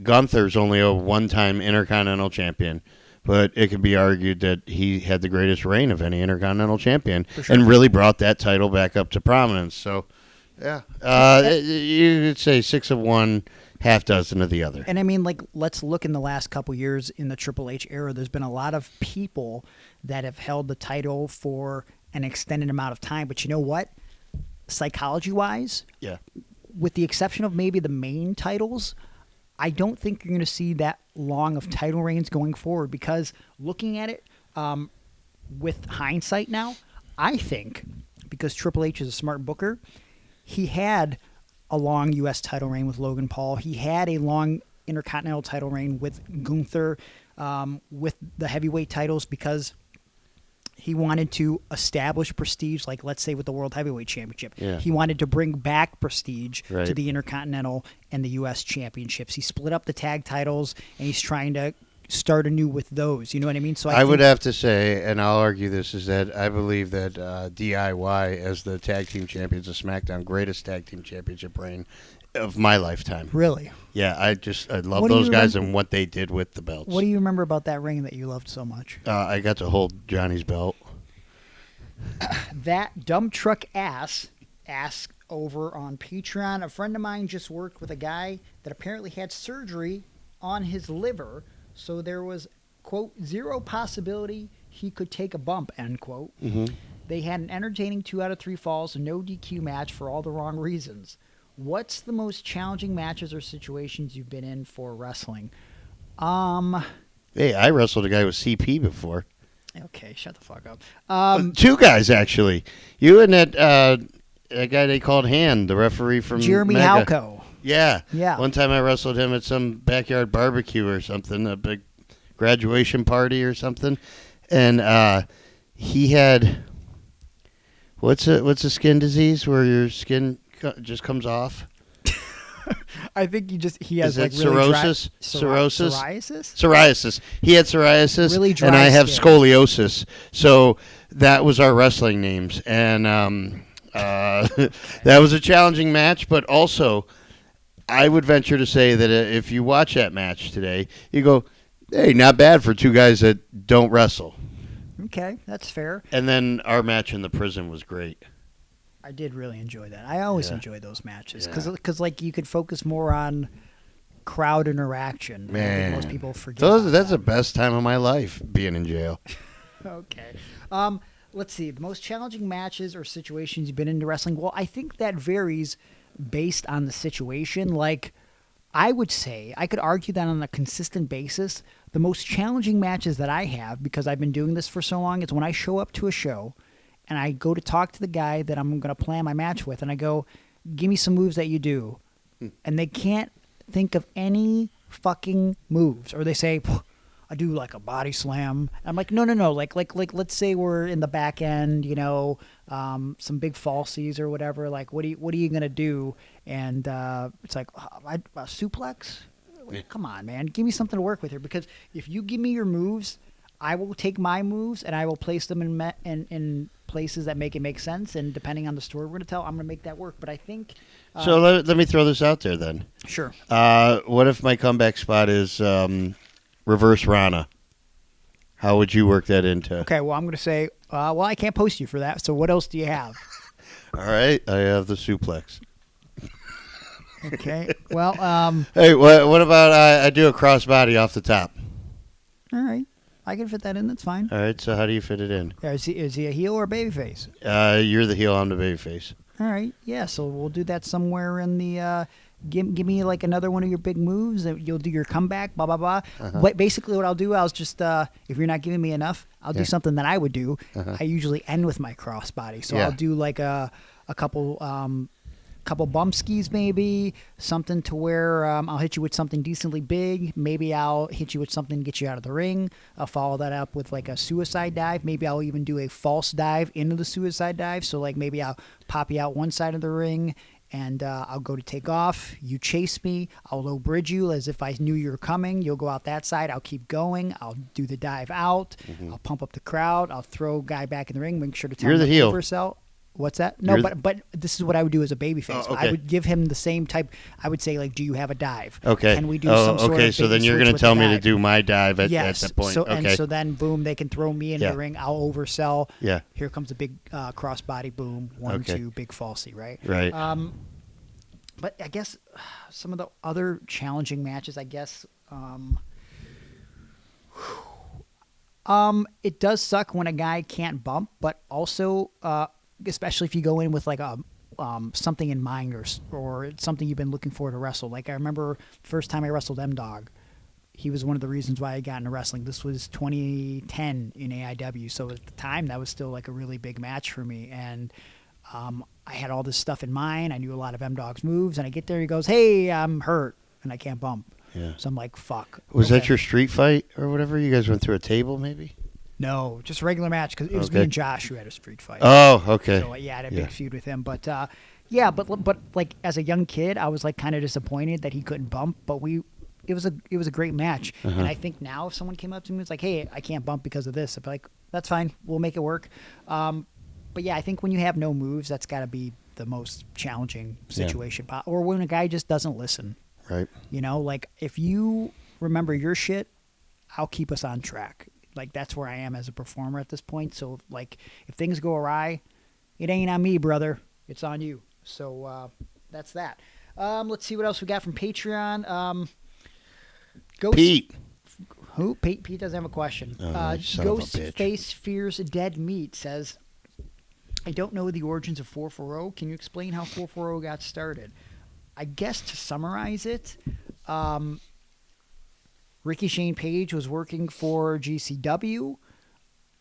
Gunther's only a one-time Intercontinental Champion, but it could be argued that he had the greatest reign of any Intercontinental Champion and really brought that title back up to prominence. So, yeah, you could say 6 of one, half dozen of the other. And I mean, like, let's look in the last couple years in the Triple H era. There's been a lot of people that have held the title for an extended amount of time. But you know what? Psychology-wise, Yeah. with the exception of maybe the main titles, I don't think you're going to see that long of title reigns going forward, because looking at it with hindsight now, I think because Triple H is a smart booker, he had a long U.S. title reign with Logan Paul. He had a long Intercontinental title reign with Gunther, with the heavyweight titles, because he wanted to establish prestige, like let's say with the World Heavyweight Championship. Yeah. He wanted to bring back prestige Right. to the Intercontinental and the U.S. Championships. He split up the tag titles, and he's trying to start anew with those. You know what I mean? So I would have to say, and I'll argue this, is that I believe that DIY, as the tag team champions of SmackDown, greatest tag team championship reign of my lifetime. Really? Yeah, I love What do you those guys remember- and what they did with the belts. What do you remember about that ring that you loved so much? I got to hold Johnny's belt. That dump truck ass asked over on Patreon. A friend of mine just worked with a guy that apparently had surgery on his liver, so there was, quote, zero possibility he could take a bump, end quote. Mm-hmm. They had an entertaining 2 out of 3 falls, a no DQ match for all the wrong reasons. What's the most challenging matches or situations you've been in for wrestling? Hey, I wrestled a guy with CP before. Okay, shut the fuck up. 2 guys, actually. You and that guy they called Hand, the referee from Jeremy Mega. Halco. Yeah. Yeah. One time I wrestled him at some backyard barbecue or something, a big graduation party or something. And he had, what's a skin disease where your skin just comes off? I think he has Is like it really cirrhosis? Cirrhosis? psoriasis? Psoriasis. He had psoriasis, Really dry and I have skin. scoliosis. So that was our wrestling names. And that was a challenging match, but also I would venture to say that if you watch that match today, you go, hey, not bad for 2 guys that don't wrestle. Okay, that's fair. And then our match in the prison was great. I did really enjoy that. I always Yeah. enjoy those matches Yeah. because like you could focus more on crowd interaction. I think Man, most people forget. about that's the that. best time of my life, being in jail. Okay. Let's see. The most challenging matches or situations you've been into wrestling. Well, I think that varies based on the situation. Like, I would say, I could argue that on a consistent basis, the most challenging matches that I have, because I've been doing this for so long, is when I show up to a show and I go to talk to the guy that I'm going to plan my match with, and I go, give me some moves that you do. And they can't think of any fucking moves. Or they say, I do like a body slam. I'm like, no. Like, let's say we're in the back end, some big falsies or whatever. Like, what are you gonna do? And it's like, a suplex. Come on, man, give me something to work with here. Because if you give me your moves, I will take my moves and I will place them in places that make it make sense. And depending on the story we're gonna tell, I'm gonna make that work. But I think. So let me throw this out there then. Sure. What if my comeback spot is reverse Rana? How would you work that into? Okay. Well, I'm gonna say, I can't post you for that. So what else do you have? All right, I have the suplex. Okay. Well, Hey, what about I do a crossbody off the top? all right. I can fit that in. That's fine. All right, so how do you fit it in? Is he a heel or a babyface? You're the heel, I'm the babyface. All right. Yeah. So we'll do that somewhere in the. Give me like another one of your big moves. You'll do your comeback. Blah blah blah. But basically, what I'll do, I'll just if you're not giving me enough, I'll do something that I would do. I usually end with my crossbody, so Yeah. I'll do like a couple bump skis, maybe something to where I'll hit you with something decently big. Maybe I'll hit you with something to get you out of the ring. I'll follow that up with like a suicide dive. Maybe I'll even do a false dive into the suicide dive. So like maybe I'll pop you out one side of the ring and I'll go to take off. You chase me. I'll low bridge you as if I knew you were coming. You'll go out that side. I'll keep going. I'll do the dive out. I'll pump up the crowd. I'll throw a guy back in the ring. Make sure to tell him the to heel. oversell. What's that? No, but this is what I would do as a babyface. Oh, okay. I would give him the same type. I would say, like, do you have a dive? Okay. Can we do some sort of okay, so then baby you're switch going to with tell the me to dive? do my dive at Yes. that point. So, okay. And so then, boom, they can throw me in the ring. I'll oversell. Yeah. Here comes a big crossbody boom. 1, 2, big falsy, right? Right. But I guess some of the other challenging matches, I guess, it does suck when a guy can't bump, but also, especially if you go in with like a something in mind or something you've been looking for to wrestle. Like I remember the first time I wrestled M-Dog. He was one of the reasons why I got into wrestling. This was 2010 in AIW, so at the time that was still like a really big match for me. And I had all this stuff in mind. I knew a lot of M-Dog's moves, and I get there, he goes, "Hey, I'm hurt, and I can't bump." Yeah. So I'm like, "Fuck." Was that your street fight or whatever? You guys went through a table, maybe? No, just a regular match because it was me and Josh who had a street fight. Oh, okay. So yeah, I had a big feud with him. But yeah, but like as a young kid, I was like kind of disappointed that he couldn't bump. But it was a great match. And I think now if someone came up to me and was like, "Hey, I can't bump because of this," I'd be like, "That's fine, we'll make it work." But yeah, I think when you have no moves, that's got to be the most challenging situation. Or when a guy just doesn't listen. Right. You know, like if you remember your shit, I'll keep us on track. Like that's where I am as a performer at this point. So like if things go awry, it ain't on me, brother. It's on you. So that's that. Let's see what else we got from Patreon. Pete. Who? Pete doesn't have a question. Ghostface Fears Dead Meat says, "I don't know the origins of 440. Can you explain how 440 got started?" I guess to summarize it, Ricky Shane Page was working for GCW.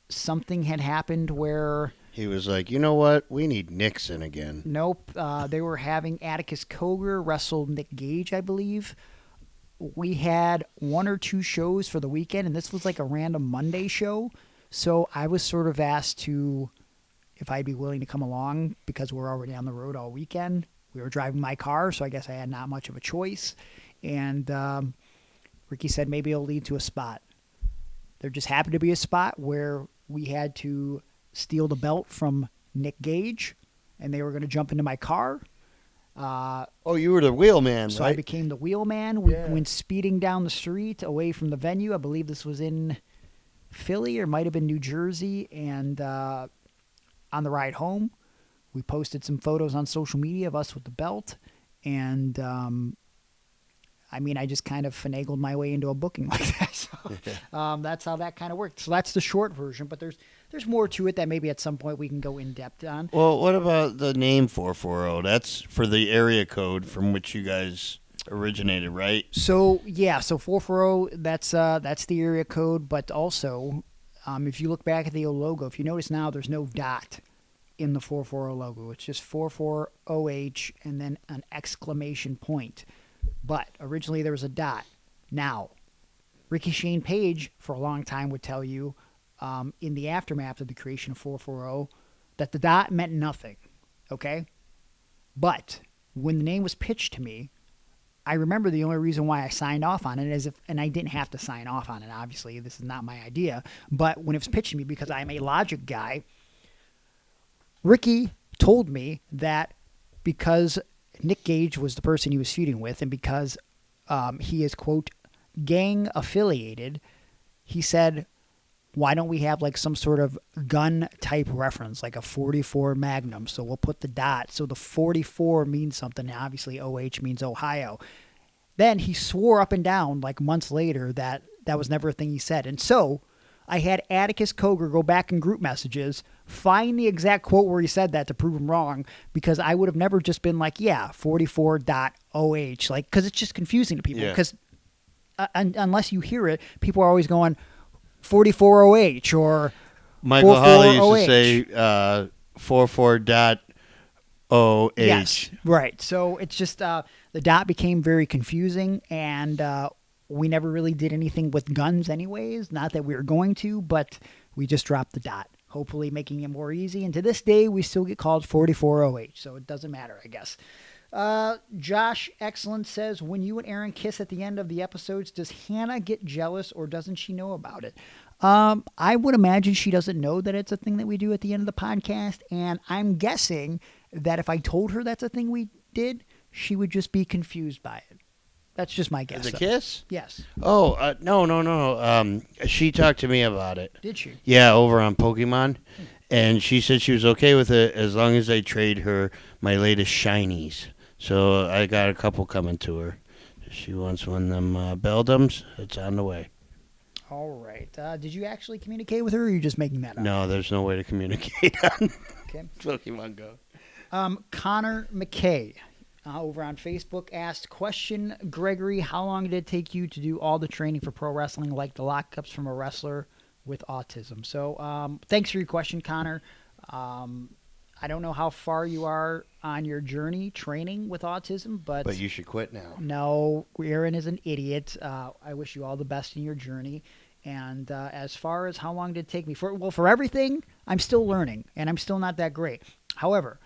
Something had happened where... He was like, you know what? We need Nixon again. Nope. They were having Atticus Cogar wrestle Nick Gage, I believe. We had 1 or 2 shows for the weekend, and this was like a random Monday show. So I was sort of asked to... if I'd be willing to come along because we're already on the road all weekend. We were driving my car, so I guess I had not much of a choice. And Ricky said maybe it'll lead to a spot. There just happened to be a spot where we had to steal the belt from Nick Gage, and they were going to jump into my car. You were the wheelman, so right? I became the wheelman. We went speeding down the street away from the venue. I believe this was in Philly or might have been New Jersey. And on the ride home, we posted some photos on social media of us with the belt. And, I just kind of finagled my way into a booking like that. So that's how that kind of worked. So that's the short version, but there's more to it that maybe at some point we can go in depth on. Well, what about the name 440? That's for the area code from which you guys originated, right? So yeah, so 440, that's the area code, but also if you look back at the old logo, if you notice now there's no dot in the 440 logo. It's just 440H and then an exclamation point. But originally there was a dot. Now, Ricky Shane Page for a long time would tell you in the aftermath of the creation of 440 that the dot meant nothing, okay? But when the name was pitched to me, I remember the only reason why I signed off on it and I didn't have to sign off on it, obviously. This is not my idea. But when it was pitched to me, because I'm a logic guy, Ricky told me that because Nick Gage was the person he was feuding with and because he is, quote, gang affiliated, he said, why don't we have like some sort of gun type reference, like a 44 Magnum? So we'll put the dot. So the 44 means something. Obviously, OH means Ohio. Then he swore up and down, like months later, that that was never a thing he said. And so I had Atticus Cogar go back in group messages, find the exact quote where he said that to prove him wrong, because I would have never just been like, yeah, 44.OH, like, because it's just confusing to people. Because unless you hear it, people are always going 44OH or Michael Holly used to 44OH. say 44.OH. Yes, right. So it's just the dot became very confusing, and we never really did anything with guns anyways. Not that we were going to, but we just dropped the dot, hopefully making it more easy. And to this day, we still get called 44OH, so it doesn't matter, I guess. Josh Excellent says, when you and Aaron kiss at the end of the episodes, does Hannah get jealous or doesn't she know about it? I would imagine she doesn't know that it's a thing that we do at the end of the podcast, and I'm guessing that if I told her that's a thing we did, she would just be confused by it. That's just my guess. As a kiss? Yes. Oh, no. She talked to me about it. Did she? Yeah, over on Pokemon. And she said she was okay with it as long as I trade her my latest shinies. So I got a couple coming to her. She wants one of them Beldums. It's on the way. All right. Did you actually communicate with her, or are you just making that up? No, there's no way to communicate on Okay. Pokemon Go. Connor McKay over on Facebook asked, question, Gregory, how long did it take you to do all the training for pro wrestling, like the lockups from a wrestler with autism? So thanks for your question, Connor. I don't know how far you are on your journey training with autism, but you should quit now. No, Aaron is an idiot. I wish you all the best in your journey. And as far as how long did it take me, for everything, I'm still learning, and I'm still not that great. However,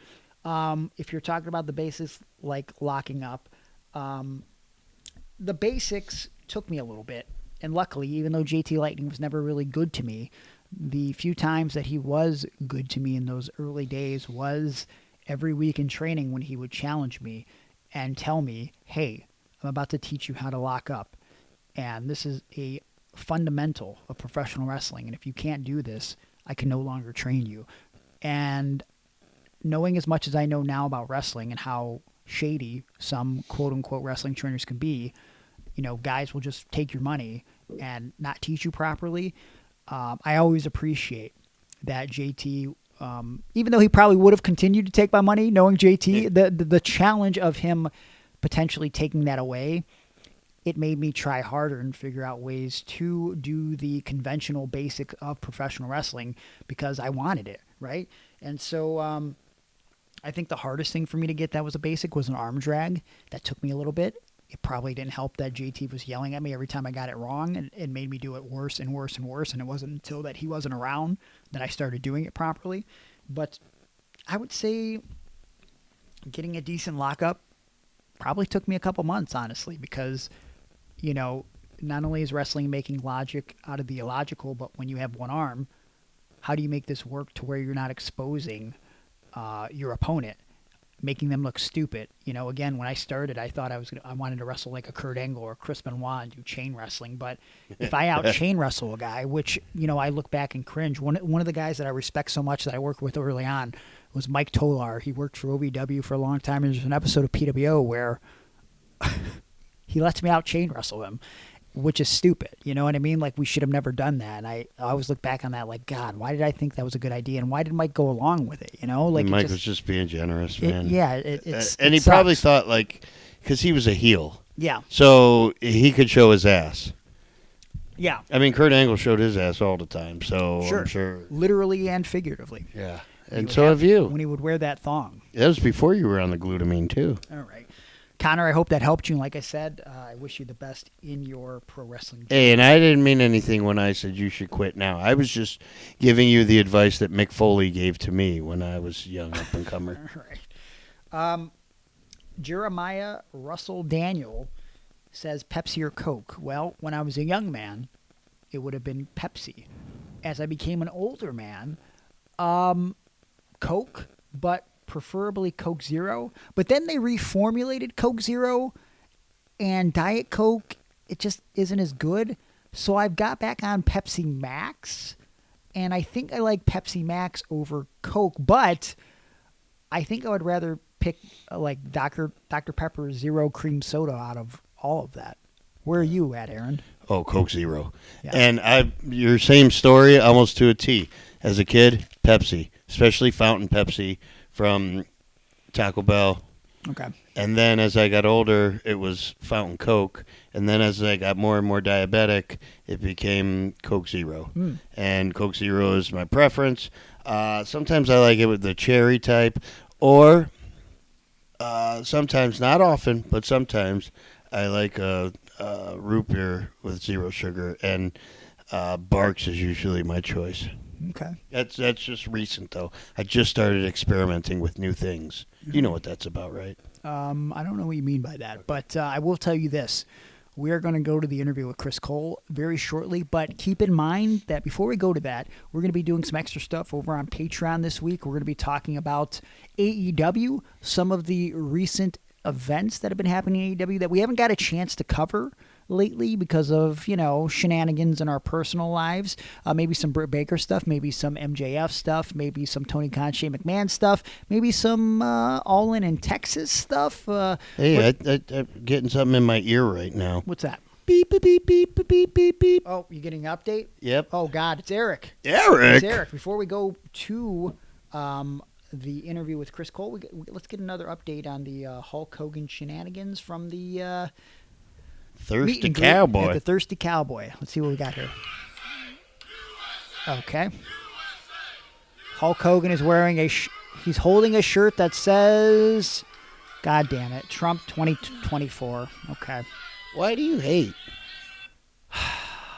if you're talking about the basics like locking up, the basics took me a little bit. And luckily, even though JT Lightning was never really good to me, the few times that he was good to me in those early days was every week in training when he would challenge me and tell me, hey, I'm about to teach you how to lock up. And this is a fundamental of professional wrestling. And if you can't do this, I can no longer train you. And knowing as much as I know now about wrestling and how shady some quote-unquote wrestling trainers can be, you know, guys will just take your money and not teach you properly. I always appreciate that JT, even though he probably would have continued to take my money, knowing JT, the challenge of him potentially taking that away, it made me try harder and figure out ways to do the conventional basic of professional wrestling because I wanted it, right? And so I think the hardest thing for me to get that was a basic was an arm drag. That took me a little bit. It probably didn't help that JT was yelling at me every time I got it wrong, and it made me do it worse and worse and worse, and it wasn't until that he wasn't around that I started doing it properly. But I would say getting a decent lockup probably took me a couple months, honestly, because, you know, not only is wrestling making logic out of the illogical, but when you have one arm, how do you make this work to where you're not exposing your opponent, making them look stupid? You know, again, when I started, I thought I wanted to wrestle like a Kurt Angle or Chris Benoit and do chain wrestling. But if I out chain wrestle a guy, which, you know, I look back and cringe. One of the guys that I respect so much that I worked with early on was Mike Tolar. He worked for OVW for a long time. And there's an episode of PWO where he lets me out chain wrestle him, which is stupid. You know what I mean? Like, we should have never done that. And I always look back on that like, God, why did I think that was a good idea? And why did Mike go along with it? You know, like, Mike was just being generous, man. And he probably thought, like, because he was a heel. Yeah. So he could show his ass. Yeah. I mean, Kurt Angle showed his ass all the time, so Sure. I'm sure. Literally and figuratively. Yeah. And so have you. When he would wear that thong. That was before you were on the glutamine, too. All right. Connor, I hope that helped you. And like I said, I wish you the best in your pro wrestling journey. Hey, and I didn't mean anything when I said you should quit now. I was just giving you the advice that Mick Foley gave to me when I was young up-and-comer. All right. Jeremiah Russell Daniel says Pepsi or Coke. Well, when I was a young man, it would have been Pepsi. As I became an older man, Coke, but preferably Coke Zero. But then they reformulated Coke Zero, and Diet Coke, it just isn't as good. So I've got back on Pepsi Max, and I think I like Pepsi Max over Coke, but I think I would rather pick like Dr. Pepper Zero Cream Soda out of all of that. Where are you at, Aaron? Oh, Coke Zero. Yeah. And your same story almost to a T. As a kid, Pepsi, especially fountain Pepsi from Taco Bell. Okay. And then as I got older, it was fountain Coke. And then as I got more and more diabetic, it became Coke Zero. And Coke Zero is my preference. Sometimes I like it with the cherry type, or sometimes, not often, but sometimes I like root beer with zero sugar, and Barks is usually my choice. Okay. That's just recent, though. I just started experimenting with new things. You know what that's about, right? I don't know what you mean by that, but I will tell you this. We are going to go to the interview with Chris Kole very shortly, but keep in mind that before we go to that, we're going to be doing some extra stuff over on Patreon this week. We're going to be talking about AEW, some of the recent events that have been happening in AEW that we haven't got a chance to cover lately because of, shenanigans in our personal lives. Maybe some Britt Baker stuff, maybe some MJF stuff, maybe some Tony Khan, Shane McMahon stuff, maybe some All In Texas stuff. Hey, I'm getting something in my ear right now. What's that? Beep, beep, beep, beep, beep, beep, beep, beep. Oh, you getting an update? Yep. Oh, God, it's Eric. Eric? It's Eric. Before we go to the interview with Chris Kole, let's get another update on the Hulk Hogan shenanigans from the... Thirsty Cowboy. Yeah, the Thirsty Cowboy. Let's see what we got here. Okay. Hulk Hogan is wearing he's holding a shirt that says, God damn it, Trump 2024. Okay. Why do you hate?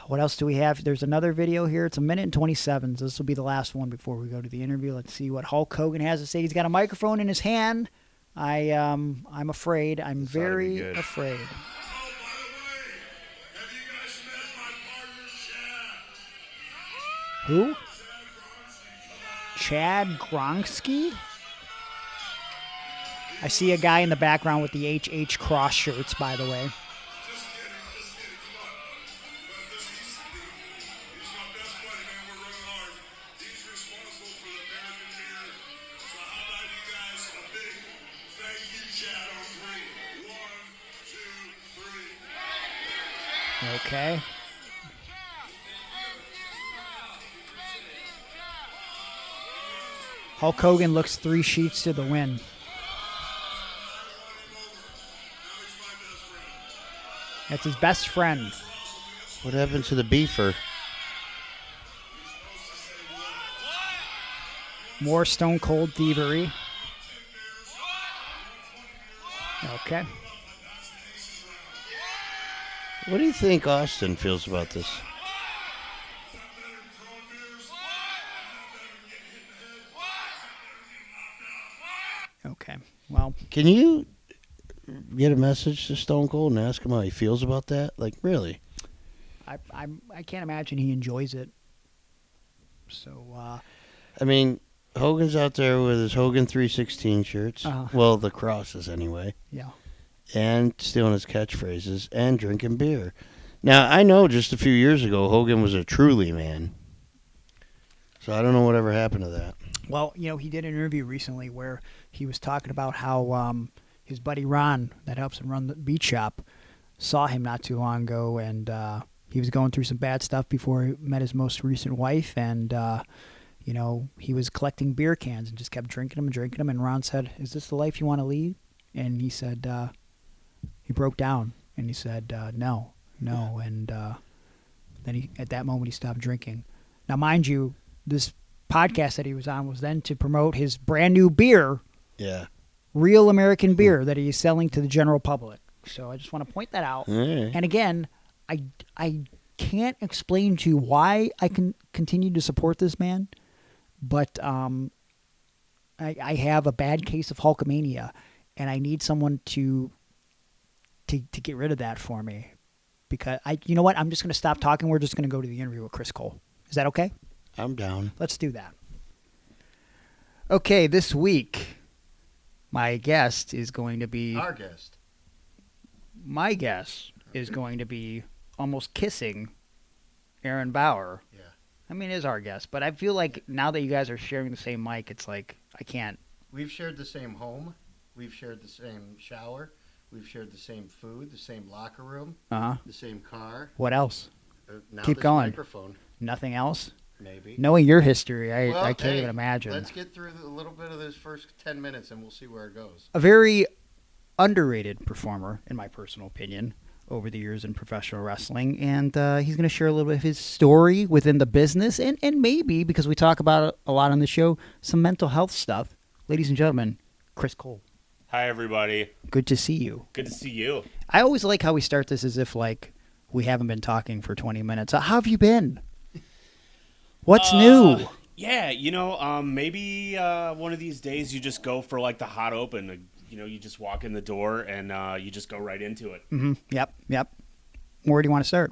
What else do we have? There's another video here. It's 1 minute and 27. So this will be the last one before we go to the interview. Let's see what Hulk Hogan has to say. He's got a microphone in his hand. I'm afraid. I'm very afraid. Who? Chad Gronsky? I see a guy in the background with the HH cross shirts, by the way. Okay. Hulk Hogan looks 3 sheets to the wind. That's his best friend. What happened to the beefer? More Stone Cold thievery. Okay. What do you think Austin feels about this? Okay. Well, can you get a message to Stone Cold and ask him how he feels about that? Like, really? I can't imagine he enjoys it. So, I mean, Hogan's out there with his Hogan 316 shirts. Well, the crosses anyway. Yeah. And stealing his catchphrases and drinking beer. Now, I know just a few years ago, Hogan was a truly man. So I don't know whatever happened to that. Well, he did an interview recently where he was talking about how his buddy Ron, that helps him run the beat shop, saw him not too long ago, and he was going through some bad stuff before he met his most recent wife, and he was collecting beer cans and just kept drinking them, and Ron said, "Is this the life you want to lead?" And he said, he broke down, and he said, no, and then at that moment he stopped drinking. Now, mind you, this podcast that he was on was then to promote his brand new beer, real American beer that he's selling to the general public. So I just want to point that out. And again, I can't explain to you why I can continue to support this man, but I have a bad case of Hulkamania, and I need someone to get rid of that for me. Because you know what? I'm just going to stop talking. We're just going to go to the interview with Chris Kole. Is that okay? I'm down. Let's do that. Okay, this week, my guest is going to be... Our guest. My guest is going to be almost kissing Aaron Bauer. Yeah. I mean, is our guest, but I feel like now that you guys are sharing the same mic, it's like, I can't... We've shared the same home. We've shared the same shower. We've shared the same food, the same locker room, the same car. What else? Now Keep going. Microphone. Nothing else? Maybe. Knowing your history, I can't even imagine. Let's get through a little bit of this first 10 minutes, and we'll see where it goes. A very underrated performer, in my personal opinion, over the years in professional wrestling. And he's going to share a little bit of his story within the business, and maybe, because we talk about it a lot on the show, some mental health stuff. Ladies and gentlemen, Chris Kole. Hi, everybody. Good to see you. Good to see you. I always like how we start this as if, like, we haven't been talking for 20 minutes. How have you been? What's new? Yeah, maybe one of these days you just go for, like, the hot open. you just walk in the door and you just go right into it. Mm-hmm. Yep. Where do you want to start?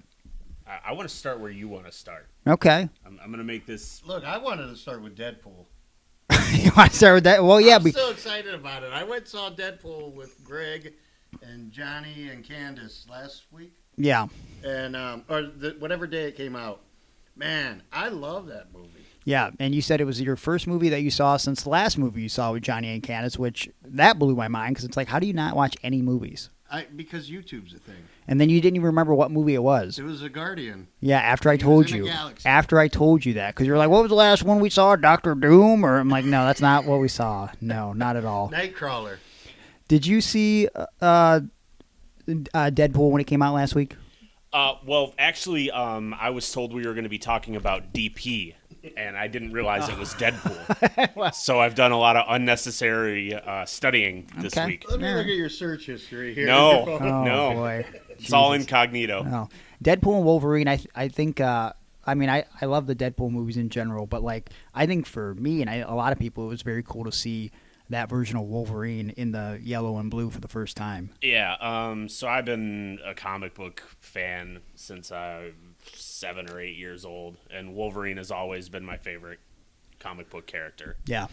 I want to start where you want to start. Okay. I'm going to make this. Look, I wanted to start with Deadpool. You want to start with that? Well, yeah. I'm so excited about it. I went and saw Deadpool with Greg and Johnny and Candace last week. Yeah. And whatever day it came out. Man, I love that movie. Yeah, and you said it was your first movie that you saw since the last movie you saw with Johnny and Candace, which that blew my mind because it's like, how do you not watch any movies? Because YouTube's a thing. And then you didn't even remember what movie it was. It was a Guardian. Yeah, after I told you. After I told you that. Because you're like, what was the last one we saw? Dr. Doom? Or I'm like, no, that's not what we saw. No, not at all. Nightcrawler. Did you see Deadpool when it came out last week? Well, actually, I was told we were going to be talking about DP, and I didn't realize it was Deadpool. Well. So I've done a lot of unnecessary studying this week. Let me look at your search history here. No, Oh, no. boy. It's all incognito. No. Deadpool and Wolverine, I think, I love the Deadpool movies in general, but, like, I think for me and a lot of people, it was very cool to see that version of Wolverine in the yellow and blue for the first time. Yeah, so I've been a comic book fan since I'm 7 or 8 years old, and Wolverine has always been my favorite comic book character. Yeah.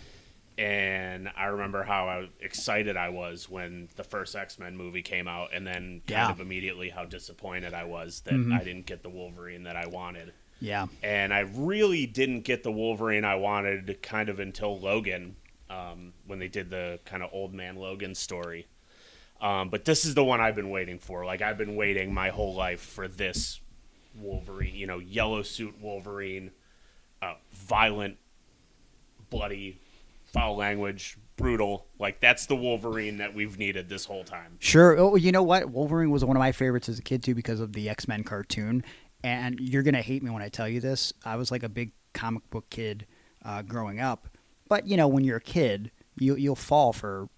And I remember how excited I was when the first X-Men movie came out, and then kind of immediately how disappointed I was that I didn't get the Wolverine that I wanted. Yeah. And I really didn't get the Wolverine I wanted kind of until Logan, when they did the kind of old man Logan story. But this is the one I've been waiting for. Like, I've been waiting my whole life for this Wolverine, yellow suit Wolverine, violent, bloody, foul language, brutal. Like, that's the Wolverine that we've needed this whole time. Sure. Oh, you know what? Wolverine was one of my favorites as a kid, too, because of the X-Men cartoon. And you're going to hate me when I tell you this. I was like a big comic book kid growing up. But, when you're a kid, you'll fall for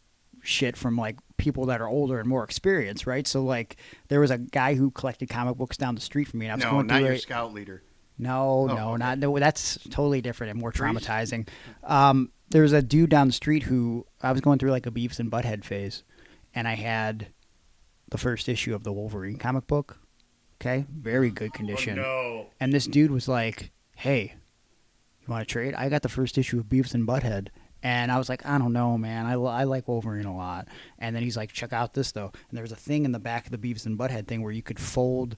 shit from, like, people that are older and more experienced, right? So, like, there was a guy who collected comic books down the street from me. And I was going not through your scout leader. No, that's totally different and more traumatizing. There was a dude down the street who I was going through like a Beavis and Butthead phase, and I had the first issue of the Wolverine comic book. Okay, very good condition. Oh, no. And this dude was like, "Hey, you want to trade? I got the first issue of Beavis and Butthead." And I was like, I don't know, man. I like Wolverine a lot. And then he's like, check out this, though. And there was a thing in the back of the Beavis and Butthead thing where you could fold.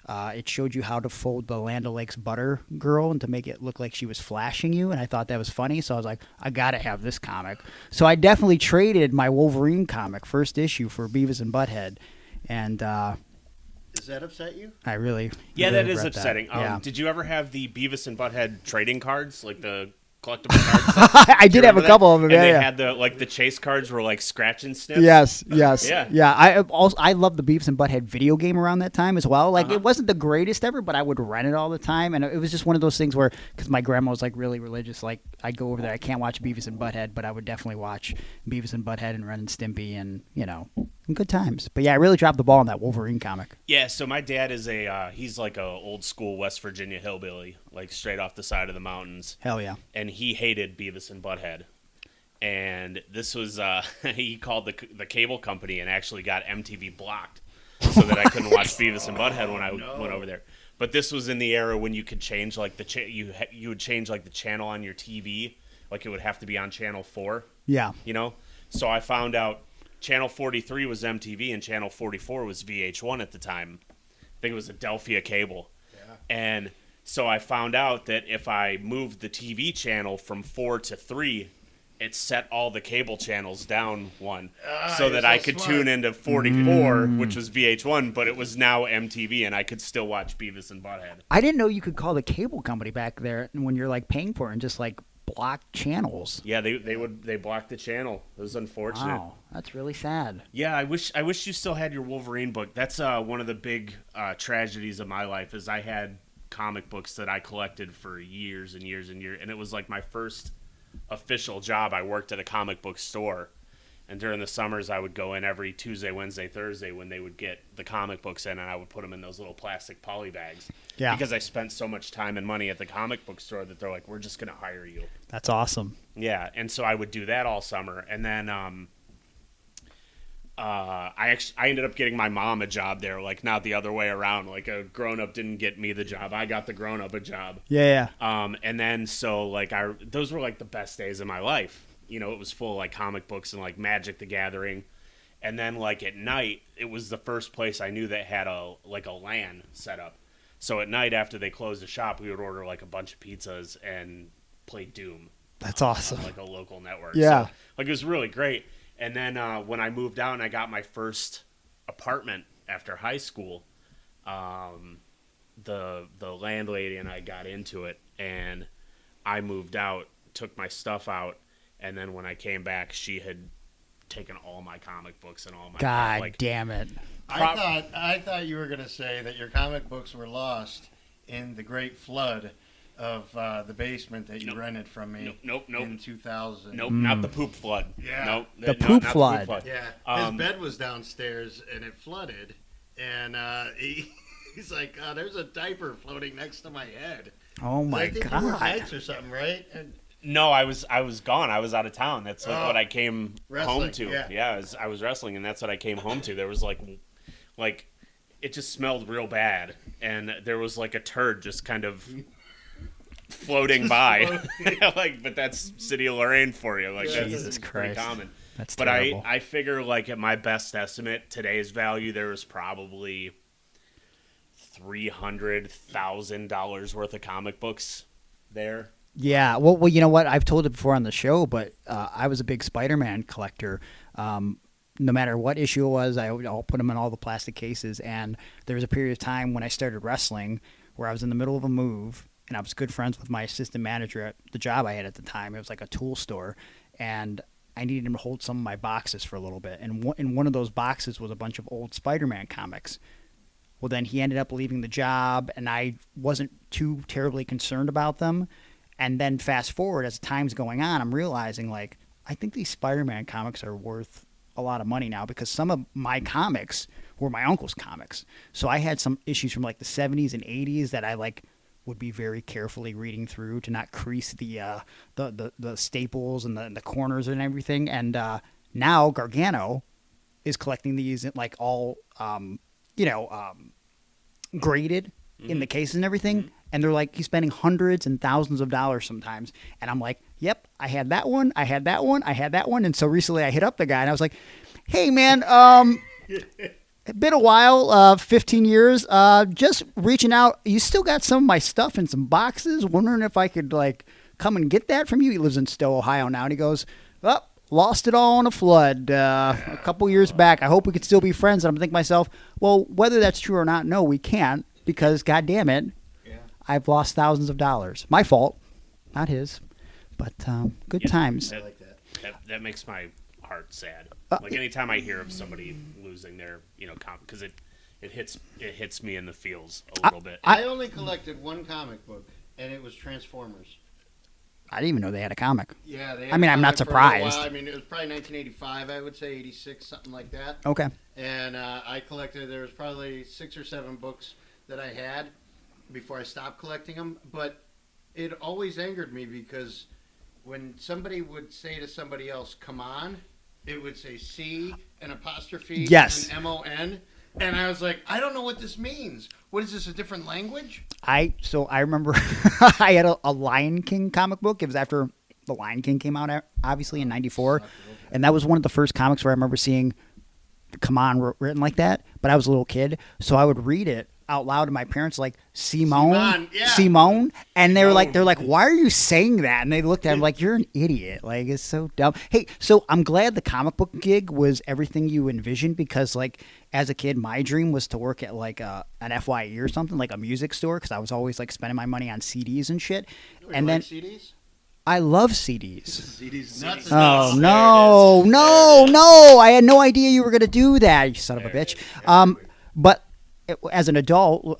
It showed you how to fold the Land O'Lakes butter girl and to make it look like she was flashing you. And I thought that was funny. So I was like, I got to have this comic. So I definitely traded my Wolverine comic, first issue, for Beavis and Butthead. And does that upset you? I really that is regret upsetting. That. Yeah. Did you ever have the Beavis and Butthead trading cards, like the collectible cards? I did have a couple of them. And they had the chase cards were like scratch and sniff. Yes. Yeah. I loved the Beavis and Butthead video game around that time as well. Like it wasn't the greatest ever, but I would rent it all the time, and it was just one of those things where, because my grandma was like really religious, like I'd go over there. I can't watch Beavis and Butthead, but I would definitely watch Beavis and Butthead and Ren and Stimpy, and good times. But yeah, I really dropped the ball on that Wolverine comic. Yeah. So my dad is he's like a old school West Virginia hillbilly, like straight off the side of the mountains. Hell yeah. And he hated Beavis and Butthead. And this was, he called the cable company and actually got MTV blocked so that I couldn't watch Beavis and Butthead when I went over there. But this was in the era when you could change, like, you would change, like, the channel on your TV. Like, it would have to be on Channel 4. Yeah. So I found out Channel 43 was MTV and Channel 44 was VH1 at the time. I think it was Adelphia Cable. Yeah. And so I found out that if I moved the TV channel from 4 to 3, it set all the cable channels down one, so that I could tune into 44, which was VH1, but it was now MTV, and I could still watch Beavis and Butthead. I didn't know you could call the cable company back there when you're like paying for it and just like block channels. Yeah, they blocked the channel. It was unfortunate. Wow, that's really sad. Yeah, I wish you still had your Wolverine book. That's one of the big tragedies of my life is I had comic books that I collected for years and years and years, and it was like my first official job. I worked at a comic book store, and during the summers I would go in every Tuesday, Wednesday, Thursday when they would get the comic books in, and I would put them in those little plastic poly bags. Yeah. Because I spent so much time and money at the comic book store that they're like, we're just going to hire you. That's awesome. Yeah, and so I would do that all summer, and then I ended up getting my mom a job there, like not the other way around. Like a grown-up didn't get me the job. I got the grown-up a job. Yeah. And then so like those were like the best days of my life. You know, it was full of like comic books and like Magic the Gathering. And then like at night, it was the first place I knew that had a LAN set up. So at night after they closed the shop, we would order like a bunch of pizzas and play Doom. That's awesome. On like a local network. Yeah. So, like it was really great. And then when I moved out and I got my first apartment after high school, the landlady and I got into it, and I moved out, took my stuff out, and then when I came back, she had taken all my comic books and all my God damn it. I thought you were going to say that your comic books were lost in the great flood of the basement that you rented from me in 2000. Nope, not the poop flood. Yeah. Nope, The poop flood. Yeah. His bed was downstairs and it flooded. And he's like, there's a diaper floating next to my head. Oh, my I think God. you were Heights or something, right? And no, I was gone. I was out of town. That's what I came wrestling, home to. Yeah, I was wrestling, and that's what I came home to. There was like it just smelled real bad, and there was like a turd just kind of floating by. Like, but that's City of Lorraine for you. Like, Jesus that's Christ. pretty common. That's but terrible. I figure like at my best estimate, today's value, there was probably $300,000 worth of comic books there. Yeah, well, you know what? I've told it before on the show, but I was a big Spider-Man collector. No matter what issue it was, I'll put them in all the plastic cases. And there was a period of time when I started wrestling where I was in the middle of a move, and I was good friends with my assistant manager at the job I had at the time. It was like a tool store, and I needed him to hold some of my boxes for a little bit. And in one of those boxes was a bunch of old Spider-Man comics. Well, then he ended up leaving the job, and I wasn't too terribly concerned about them. And then fast forward, as time's going on, I'm realizing, like, I think these Spider-Man comics are worth a lot of money now because some of my comics were my uncle's comics. So I had some issues from, like, the 70s and 80s that I, like, would be very carefully reading through to not crease the staples and the corners and everything. And now Gargano is collecting these, like, all, graded in the cases and everything. Mm-hmm. And they're like, he's spending hundreds and thousands of dollars sometimes. And I'm like, yep, I had that one. I had that one. I had that one. And so recently I hit up the guy and I was like, hey, man, it's been a while, 15 years. Just reaching out. You still got some of my stuff in some boxes. Wondering if I could, like, come and get that from you. He lives in Stowe, Ohio now. And he goes, oh, lost it all in a flood a couple years back. I hope we could still be friends. And I'm thinking to myself, well, whether that's true or not, no, we can't. Because, God damn it, I've lost thousands of dollars. My fault, not his. But good times. I like that. That makes my heart sad. Like anytime I hear of somebody losing their, because it hits me in the feels a little bit. I only collected one comic book, and it was Transformers. I didn't even know they had a comic. Yeah, they had I mean, a I'm not comic for a little surprised. while. I mean, it was probably 1985, I would say, 86, something like that. Okay. And I collected, there was probably 6 or 7 books that I had before I stopped collecting them. But it always angered me because when somebody would say to somebody else, come on, it would say C, an apostrophe, yes, and MON. And I was like, I don't know what this means. What is this, a different language? I remember I had a Lion King comic book. It was after the Lion King came out, obviously, in 94. And that was one of the first comics where I remember seeing come on written like that. But I was a little kid, so I would read it out loud to my parents, like, Simone, Simone. And they're like, why are you saying that? And they looked at him like, you're an idiot. Like, it's so dumb. Hey, so I'm glad the comic book gig was everything you envisioned because, like, as a kid, my dream was to work at, like, an FYE or something, like a music store, because I was always, like, spending my money on CDs and shit. And then CDs? I love CDs. CDs nuts. Oh, no. I had no idea you were going to do that, you son of a bitch. But as an adult,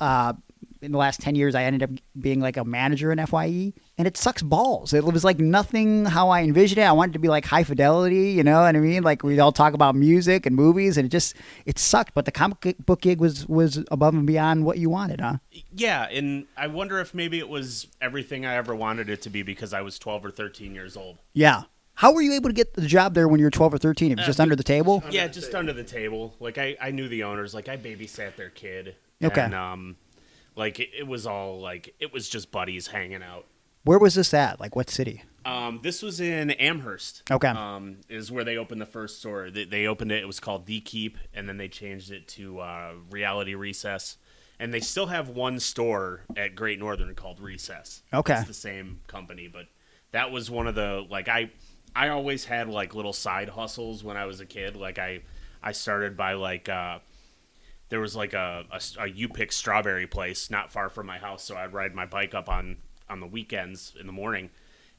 in the last 10 years, I ended up being like a manager in FYE, and it sucks balls. It was like nothing how I envisioned it. I wanted it to be like high fidelity, you know what I mean? Like we all talk about music and movies, and it sucked. But the comic book gig was above and beyond what you wanted, huh? Yeah, and I wonder if maybe it was everything I ever wanted it to be because I was 12 or 13 years old. Yeah. How were you able to get the job there when you were 12 or 13? It was just under the table? Yeah, just under the table. Like, I knew the owners. Like, I babysat their kid. Okay. And, like, it was all, like, it was just buddies hanging out. Where was this at? Like, what city? This was in Amherst. Okay. Is where they opened the first store. They opened it. It was called The Keep, and then they changed it to Reality Recess. And they still have one store at Great Northern called Recess. Okay. It's the same company, but that was one of the, like, I always had, like, little side hustles when I was a kid. Like, I started by, like, there was, like, a You Pick strawberry place not far from my house, so I'd ride my bike up on the weekends in the morning,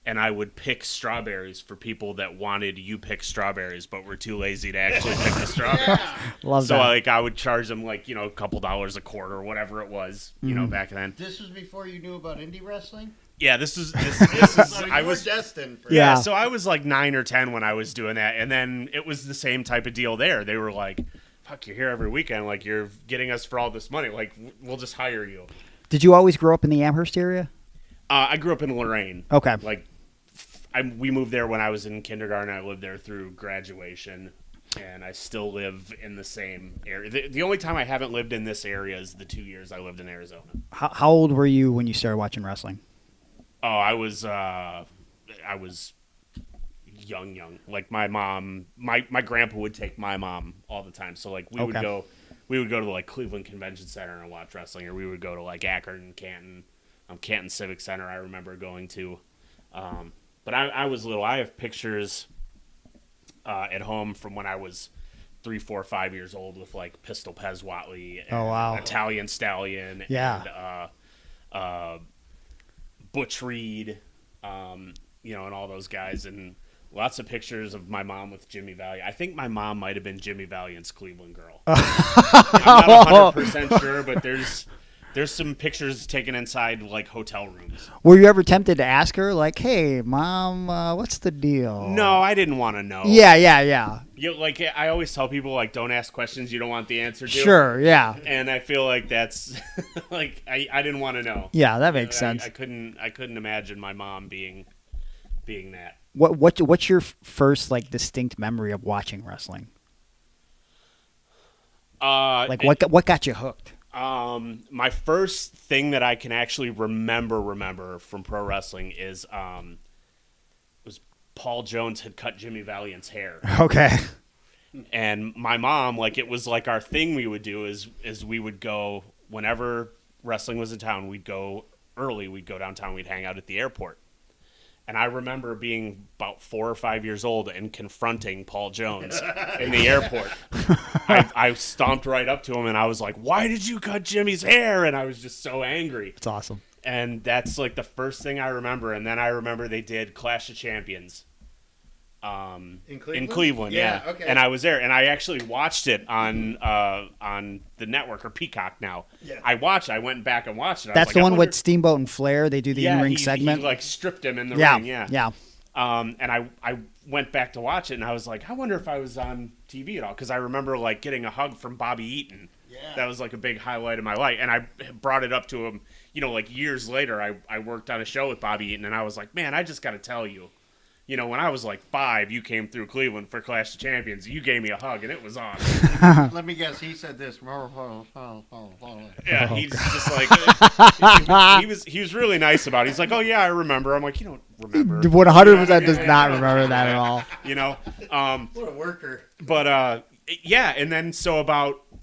and I would pick strawberries for people that wanted You Pick strawberries but were too lazy to actually pick the strawberries. Love So, that. like, I would charge them, like, you know, a couple dollars a quart or whatever it was, you know, back then. This was before you knew about indie wrestling? Yeah, this is So I you was were destined for Yeah. so I was like 9 or 10 when I was doing that, and then it was the same type of deal there. They were like, fuck, you're here every weekend, like, you're getting us for all this money, like, we'll just hire you. Did you always grow up in the Amherst area? I grew up in Lorraine. Okay. Like, we moved there when I was in kindergarten. I lived there through graduation, and I still live in the same area. The only time I haven't lived in this area is the 2 years I lived in Arizona. How old were you when you started watching wrestling? Oh, I was young. Like, my mom, my grandpa would take my mom all the time. So, like, we would go to, like, Cleveland Convention Center and watch wrestling, or we would go to, like, Akron, Canton Civic Center. I remember going to, but I was little. I have pictures at home from when I was 3, 4, 5 years old with, like, Pistol Pez Watley and Oh, wow. Italian Stallion and Butch Reed, you know, and all those guys, and lots of pictures of my mom with Jimmy Valiant. I think my mom might have been Jimmy Valiant's Cleveland girl. I'm not 100% sure, but there's some pictures taken inside, like, hotel rooms. Were you ever tempted to ask her, like, hey, Mom, what's the deal? No, I didn't want to know. Yeah. You, like, I always tell people, like, don't ask questions you don't want the answer to. Sure, yeah. And I feel like that's, like, I didn't want to know. Yeah, that makes sense. I couldn't imagine my mom being that. What's your first, like, distinct memory of watching wrestling? What got you hooked? My first thing that I can actually remember from pro wrestling is was Paul Jones had cut Jimmy Valiant's hair. Okay. And my mom, like, it was like our thing we would do is we would go whenever wrestling was in town, we'd go early, we'd go downtown, we'd hang out at the airport. And I remember being about 4 or 5 years old and confronting Paul Jones in the airport. I stomped right up to him and I was like, "Why did you cut Jimmy's hair?" And I was just so angry. It's awesome. And that's, like, the first thing I remember. And then I remember they did Clash of Champions. In Cleveland, yeah. Okay. And I was there, and I actually watched it on the network, or Peacock now. Yeah. I went back and watched it. That's the one with Steamboat and Flair. They do the in-ring segment. He, like, stripped him in the ring, yeah. And I went back to watch it, and I was like, I wonder if I was on TV at all, because I remember, like, getting a hug from Bobby Eaton. Yeah. That was, like, a big highlight of my life, and I brought it up to him, you know, like, years later. I worked on a show with Bobby Eaton, and I was like, man, I just got to tell you. You know, when I was like 5, you came through Cleveland for Clash of Champions. You gave me a hug, and it was awesome. Let me guess. He said this. Yeah, he's just like he was really nice about it. He's like, "Oh yeah, I remember." I'm like, "You don't remember." 100% does not remember that at all. You know, What a worker. but yeah, and then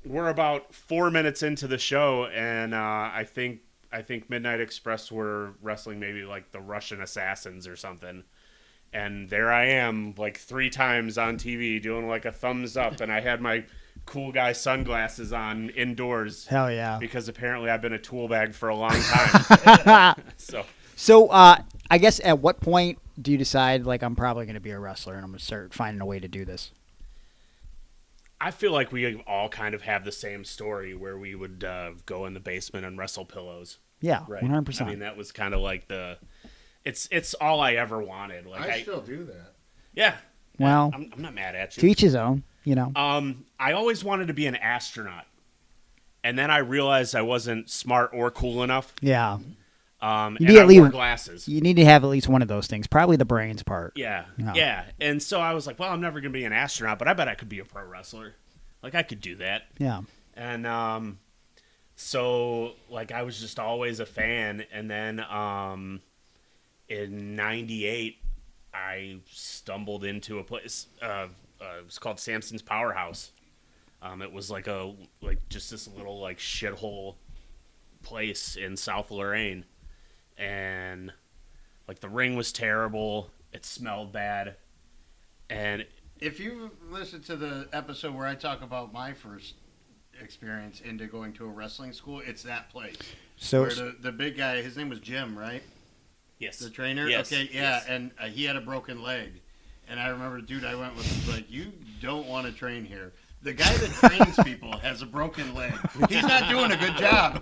we're about 4 minutes into the show, and I think Midnight Express were wrestling maybe like the Russian Assassins or something. And there I am, like 3 times on TV, doing like a thumbs up, and I had my cool guy sunglasses on indoors. Hell yeah. Because apparently I've been a tool bag for a long time. So I guess at what point do you decide, like, I'm probably going to be a wrestler and I'm going to start finding a way to do this? I feel like we all kind of have the same story where we would go in the basement and wrestle pillows. Yeah, right? 100%. I mean, that was kind of like it's all I ever wanted. Like I still do that. Yeah. Well, I'm not mad at you. to each his own, you know. I always wanted to be an astronaut. And then I realized I wasn't smart or cool enough. Yeah. And need I at least- wore glasses. You need to have at least one of those things. Probably the brains part. Yeah. And so I was like, well, I'm never going to be an astronaut, but I bet I could be a pro wrestler. Like, I could do that. Yeah. And so, like, I was just always a fan. And then in 98, I stumbled into a place. It was called Samson's Powerhouse. It was just this little, like, shithole place in South Lorraine. And, like, the ring was terrible. It smelled bad. And if you listen to the episode where I talk about my first experience into going to a wrestling school, it's that place. So where the big guy, his name was Jim, right? yes. The trainer? Yes. Okay, yeah, Yes. and he had a broken leg. And I remember the dude I went with was like, you don't want to train here. The guy that trains people has a broken leg. He's not doing a good job.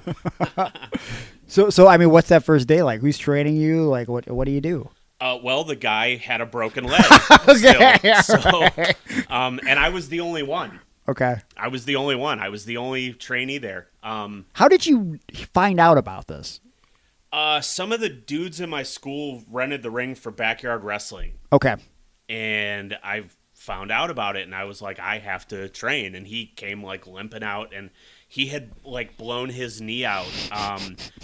So I mean, what's that first day like? Who's training you? Like, what do you do? Well, the guy had a broken leg. Okay, still. So, right. and I was the only one. Okay. I was the only one. I was the only trainee there. How did you find out about this? Some of the dudes in my school rented the ring for backyard wrestling. Okay. And I found out about it, and I was like, I have to train. And he came, like, limping out, and he had, like, blown his knee out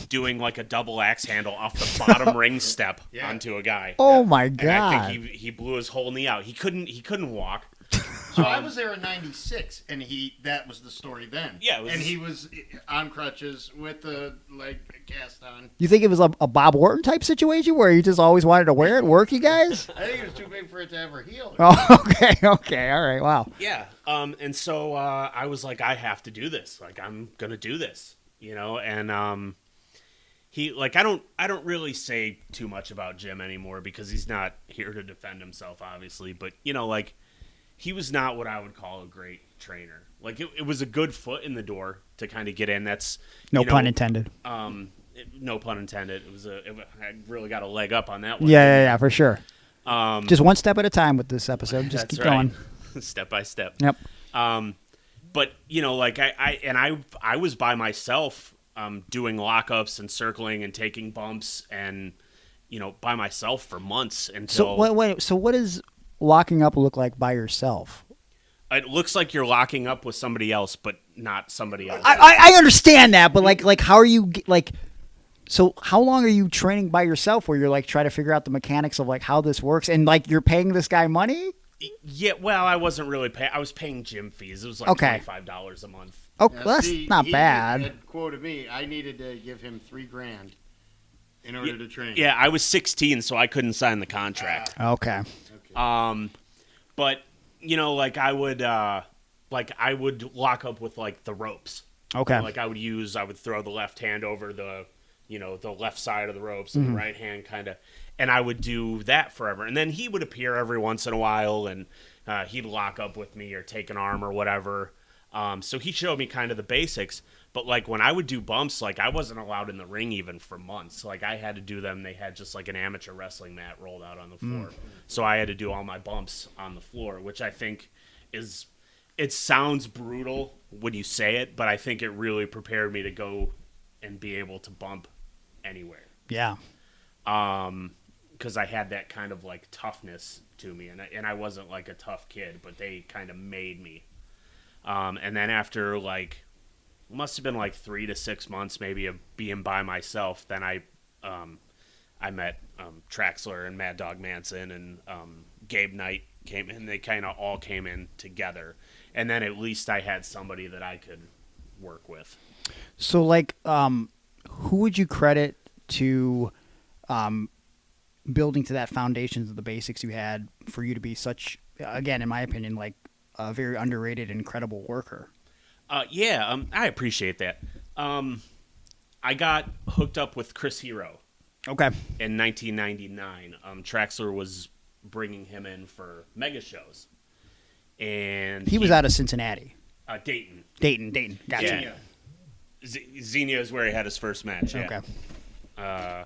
doing, like, a double axe handle off the bottom ring step onto a guy. Oh my And God. I think he blew his whole knee out. He couldn't walk. So I was there in 96, and that was the story then. Yeah, it was- and he was on crutches with the leg cast on. You think it was a Bob Orton type situation where you just always wanted to wear it, work you guys? I think it was too big for it to ever heal. Oh, okay, all right, wow. Yeah. And so I was like, I have to do this. Like, I'm gonna do this, And he, like, I don't really say too much about Jim anymore because he's not here to defend himself, obviously. But like, he was not what I would call a great trainer. Like, it was a good foot in the door to kind of get in. That's No pun intended. no pun intended. I really got a leg up on that one. Yeah, for sure. Just one step at a time with this episode. Just That's keep right. going. Step by step. Yep. But like I was by myself doing lockups and circling and taking bumps and by myself for months until. So wait. So what does locking up look like by yourself? It looks like you're locking up with somebody else, but not somebody else. I understand that, but like how are you like? So how long are you training by yourself where you're like trying to figure out the mechanics of like how this works and like you're paying this guy money? Yeah, well, I wasn't really paying. I was paying gym fees. It was like $25 a month. Oh, Now, that's see, not he bad. had quoted me. I needed to give him $3,000 in order to train. Yeah, I was 16, so I couldn't sign the contract. Okay. But like I would lock up with like the ropes. Okay. Like I would throw the left hand over the the left side of the ropes and the right hand kind of, and I would do that forever. And then he would appear every once in a while and he'd lock up with me or take an arm or whatever. So he showed me kind of the basics, but like when I would do bumps, like I wasn't allowed in the ring even for months. Like I had to do them. They had just like an amateur wrestling mat rolled out on the floor. So I had to do all my bumps on the floor, which I think it sounds brutal when you say it, but I think it really prepared me to go and be able to bump anywhere. Yeah. Because I had that kind of like toughness to me, and I wasn't like a tough kid, but they kind of made me. And then after like, it must have been like 3 to 6 months maybe of being by myself, then I met Traxler and Mad Dog Manson and Gabe Knight came in. They kind of all came in together, and then at least I had somebody that I could work with. So like, who would you credit to building to that foundations of the basics you had for you to be such, again, in my opinion, like a very underrated, incredible worker? I appreciate that. I got hooked up with Chris Hero. Okay. In 1999, Traxler was bringing him in for mega shows, and he was out of Cincinnati. Dayton. Dayton. Gotcha. Yeah. Xenia is where he had his first match. Yeah. Okay.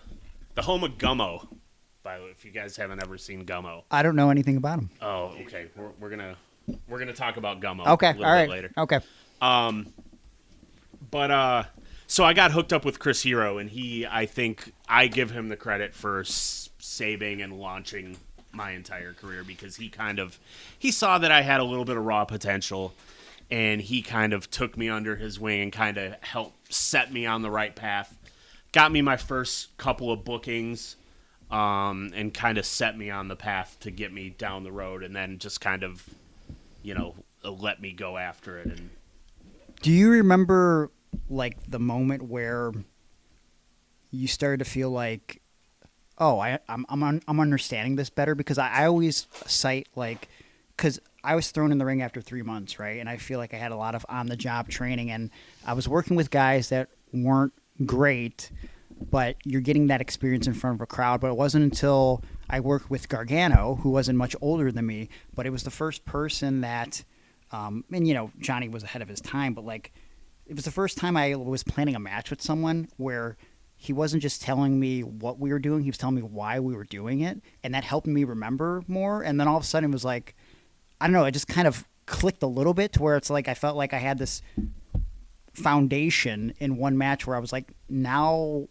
The home of Gummo. By the way, if you guys haven't ever seen Gummo. I don't know anything about him. Oh, okay. We're gonna talk about Gummo. Okay. A little All right. bit later. Okay. So I got hooked up with Chris Hero, and I think I give him the credit for saving and launching my entire career, because he saw that I had a little bit of raw potential, and he kind of took me under his wing and kind of helped set me on the right path, got me my first couple of bookings, and kind of set me on the path to get me down the road, and then just kind of, let me go after it. And do you remember like the moment where you started to feel like, oh, I'm understanding this better? Because I always cite, like, because I was thrown in the ring after 3 months, right? And I feel like I had a lot of on-the-job training, and I was working with guys that weren't great, but you're getting that experience in front of a crowd. But it wasn't until I worked with Gargano, who wasn't much older than me, but it was the first person that, and Johnny was ahead of his time, but like, it was the first time I was planning a match with someone where he wasn't just telling me what we were doing, he was telling me why we were doing it, and that helped me remember more. And then all of a sudden it was like, I don't know, it just kind of clicked a little bit to where it's like I felt like I had this foundation in one match where I was like, now,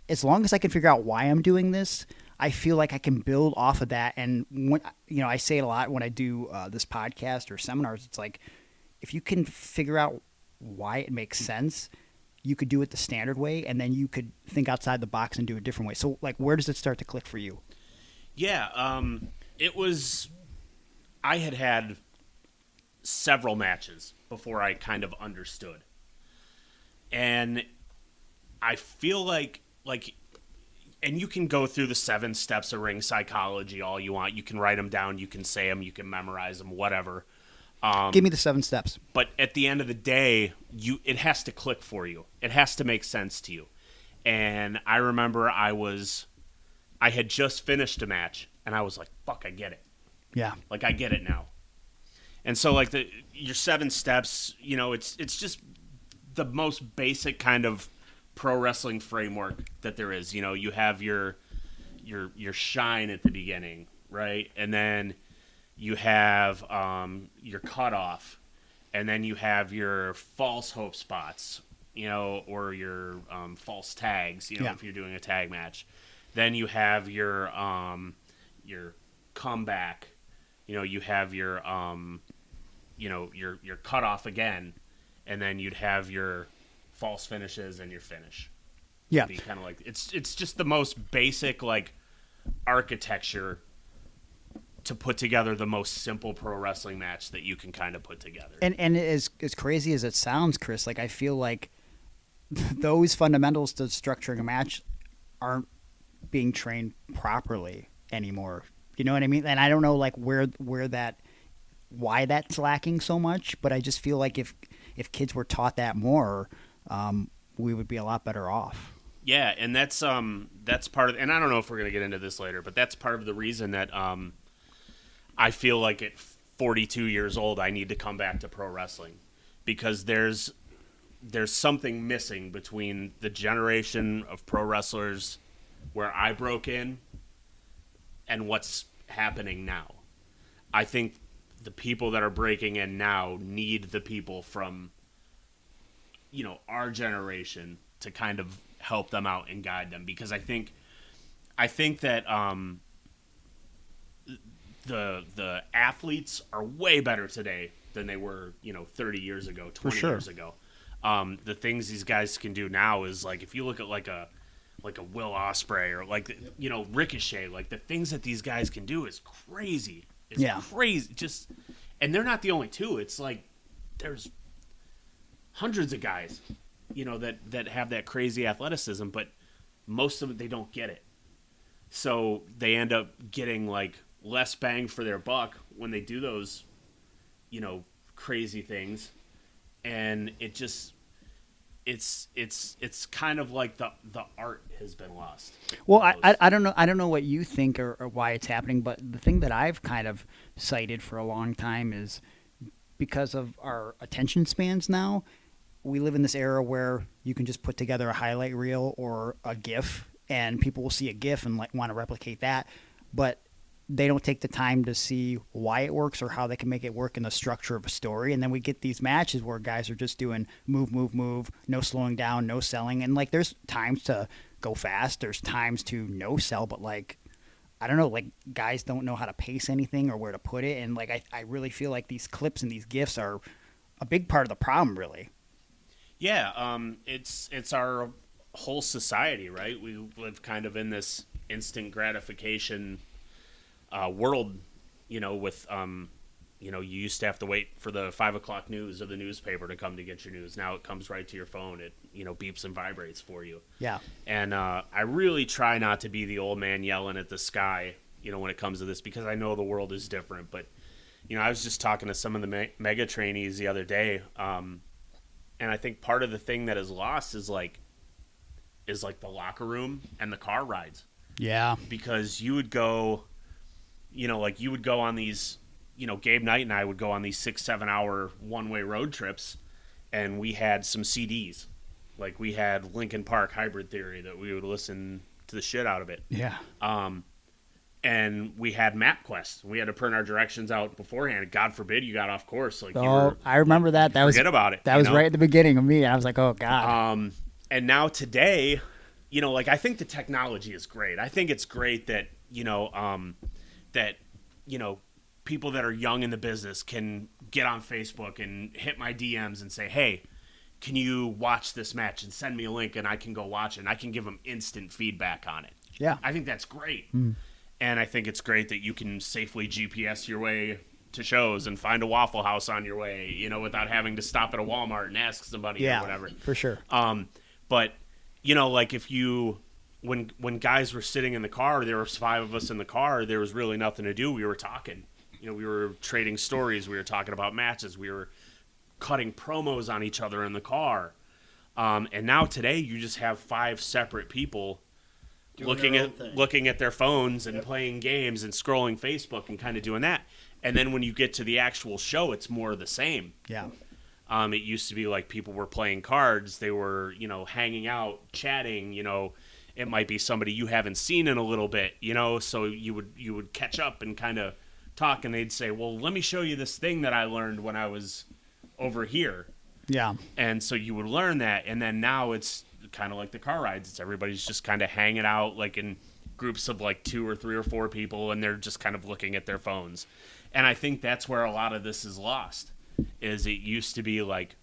as long as I can figure out why I'm doing this, I feel like I can build off of that. And when, I say it a lot when I do this podcast or seminars, it's like, if you can figure out why it makes sense, you could do it the standard way, and then you could think outside the box and do it a different way. So, like, where does it start to click for you? Yeah, it was... I had several matches before I kind of understood. And I feel like, and you can go through the 7 steps of ring psychology all you want. You can write them down, you can say them, you can memorize them, whatever. Give me the 7 steps. But at the end of the day, it has to click for you. It has to make sense to you. And I remember I had just finished a match, and I was like, fuck, I get it. Yeah. Like, I get it now. And so, like, your 7 steps, it's just the most basic kind of pro wrestling framework that there is. You have your shine at the beginning, right? And then you have your cutoff, and then you have your false hope spots, or your false tags, if you're doing a tag match. Then you have your comeback. You have your your cutoff again, and then you'd have your false finishes and your finish. Yeah, be kind of like it's just the most basic like architecture to put together the most simple pro wrestling match that you can kind of put together. And as crazy as it sounds, Chris, like I feel like those fundamentals to structuring a match aren't being trained properly anymore. You know what I mean? And I don't know like why that's lacking so much, but I just feel like if kids were taught that more, we would be a lot better off. Yeah, and that's part of, and I don't know if we're going to get into this later, but that's part of the reason that I feel like at 42 years old I need to come back to pro wrestling, because there's something missing between the generation of pro wrestlers where I broke in and what's happening now. I think the people that are breaking in now need the people from our generation to kind of help them out and guide them, because I think that the athletes are way better today than they were 30 years ago, 20 years ago. The things these guys can do now is like, if you look at like a Will Ospreay or like Ricochet, like the things that these guys can do is crazy. It's crazy. Just, and they're not the only two. It's like there's hundreds of guys that have that crazy athleticism, but most of them, they don't get it. So they end up getting like less bang for their buck when they do those, crazy things. And it just, it's kind of like the art has been lost. Well, I don't know what you think or why it's happening, but the thing that I've kind of cited for a long time is because of our attention spans now, we live in this era where you can just put together a highlight reel or a GIF, and people will see a GIF and like want to replicate that. But they don't take the time to see why it works or how they can make it work in the structure of a story. And then we get these matches where guys are just doing move, no slowing down, no selling. And like, there's times to go fast. There's times to no sell, but like, I don't know, like guys don't know how to pace anything or where to put it. And like, I really feel like these clips and these GIFs are a big part of the problem, really. Yeah. It's our whole society, right? We live kind of in this instant gratification world, with, you used to have to wait for the 5 o'clock news or the newspaper to come to get your news. Now it comes right to your phone. It, beeps and vibrates for you. Yeah. And I really try not to be the old man yelling at the sky, when it comes to this, because I know the world is different. But, I was just talking to some of the mega trainees the other day. And I think part of the thing that is lost is like the locker room and the car rides. Yeah. Because you would go, you would go on these, Gabe Knight and I would go on these 6-7 hour one-way road trips, and we had some CDs. Like, we had Linkin Park Hybrid Theory that we would listen to the shit out of it. Yeah. And we had MapQuest. We had to print our directions out beforehand. God forbid you got off course. Like, I remember that. Forget about it. That was right at the beginning of me. I was like, oh, God. And now today, I think the technology is great. I think it's great that, people that are young in the business can get on Facebook and hit my DMs and say, hey, can you watch this match and send me a link and I can go watch it and I can give them instant feedback on it. Yeah. I think that's great. And I think it's great that you can safely GPS your way to shows and find a Waffle House on your way, without having to stop at a Walmart and ask somebody or whatever. For sure. But, if you, when guys were sitting in the car, there was 5 of us in the car, there was really nothing to do. We were talking. We were trading stories. We were talking about matches. We were cutting promos on each other in the car. And now today you just have 5 separate people looking at their phones and playing games and scrolling Facebook and kind of doing that. And then when you get to the actual show, it's more of the same. Yeah. It used to be like people were playing cards. They were, hanging out, chatting, it might be somebody you haven't seen in a little bit, so you would catch up and kind of talk, and they'd say, well, let me show you this thing that I learned when I was over here. Yeah. And so you would learn that, and then now it's kind of like the car rides. It's everybody's just kind of hanging out like in groups of like 2 or 3 or 4 people, and they're just kind of looking at their phones. And I think that's where a lot of this is lost, is it used to be like,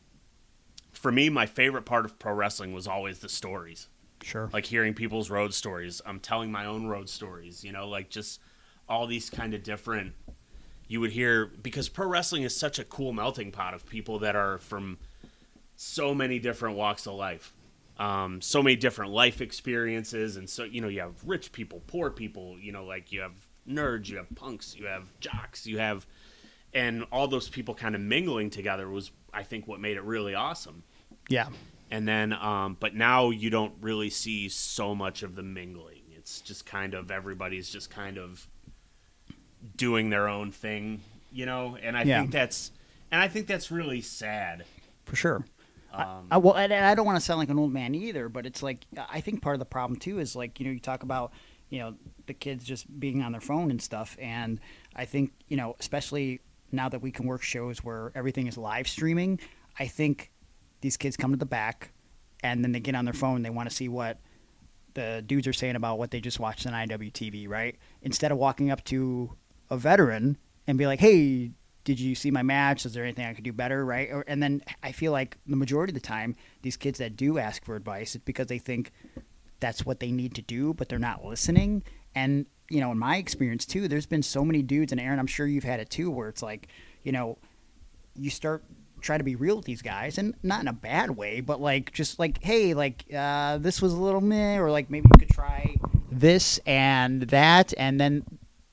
for me, my favorite part of pro wrestling was always the stories. Sure. Like hearing people's road stories. I'm telling my own road stories, like just all these kind of different, you would hear, because pro wrestling is such a cool melting pot of people that are from so many different walks of life, so many different life experiences. And so, you have rich people, poor people, like you have nerds, you have punks, you have jocks, and all those people kind of mingling together was, I think, what made it really awesome. Yeah. And then, but now you don't really see so much of the mingling. It's just kind of, everybody's just kind of doing their own thing, and I think that's really sad. For sure. Well, and I don't want to sound like an old man either, but it's like, I think part of the problem too is like, you talk about, the kids just being on their phone and stuff. And I think, especially now that we can work shows where everything is live streaming, I think these kids come to the back and then they get on their phone. They want to see what the dudes are saying about what they just watched on IWTV, right? Instead of walking up to a veteran and be like, hey, did you see my match? Is there anything I could do better, right? And then I feel like the majority of the time, these kids that do ask for advice, it's because they think that's what they need to do, but they're not listening. And, in my experience too, there's been so many dudes, and Aaron, I'm sure you've had it too, where it's like, you start trying to be real with these guys, and not in a bad way, but like, just like, hey, like, this was a little meh, or like maybe you could try this and that, and then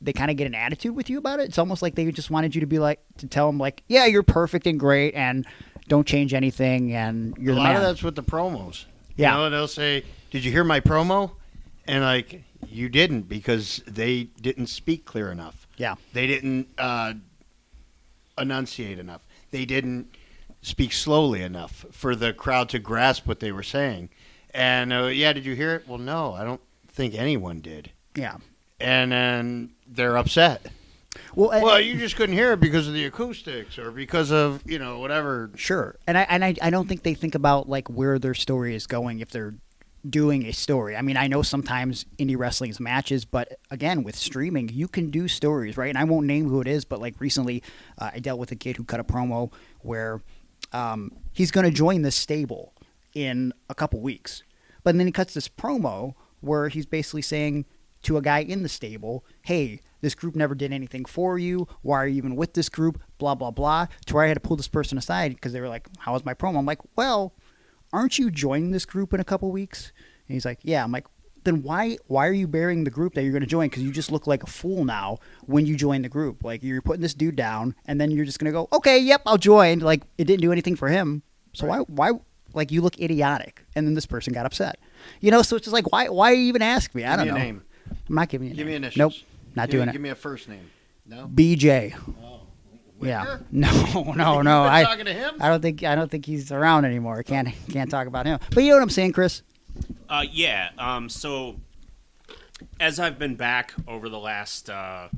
they kind of get an attitude with you about it. It's almost like they just wanted you to be like, to tell them like, yeah, you're perfect and great and don't change anything and you're the man. A lot of that's with the promos. Yeah. They'll say, did you hear my promo? And like, you didn't, because they didn't speak clear enough. Yeah. They didn't enunciate enough. They didn't speak slowly enough for the crowd to grasp what they were saying. And did you hear it? Well, no, I don't think anyone did. Yeah. and then they're upset. Well, you just couldn't hear it because of the acoustics or because of, whatever. Sure. And I don't think they think about, like, where their story is going if they're doing a story. I mean, I know sometimes indie wrestling is matches, but again, with streaming, you can do stories, right? And I won't name who it is, but like recently I dealt with a kid who cut a promo where he's going to join this stable in a couple weeks. But then he cuts this promo where he's basically saying to a guy in the stable, hey, this group never did anything for you. Why are you even with this group? Blah, blah, blah. To where I had to pull this person aside because they were like, how was my promo? I'm like, well, aren't you joining this group in a couple weeks? And he's like, yeah. I'm like, then why are you burying the group that you're going to join? Because you just look like a fool now when you join the group. Like, you're putting this dude down, and then you're just going to go, okay, yep, I'll join. Like, it didn't do anything for him. So right. why, like, you look idiotic. And then this person got upset. So it's just like, why even ask me? I don't know. Give me a name. I'm not giving you a name. Give me initials. Nope, not doing it. Give me a first name. No? BJ. Oh. Yeah. No. Talking to him? I don't think he's around anymore. Can't talk about him. But you know what I'm saying, Chris? Yeah. So as I've been back over the last, I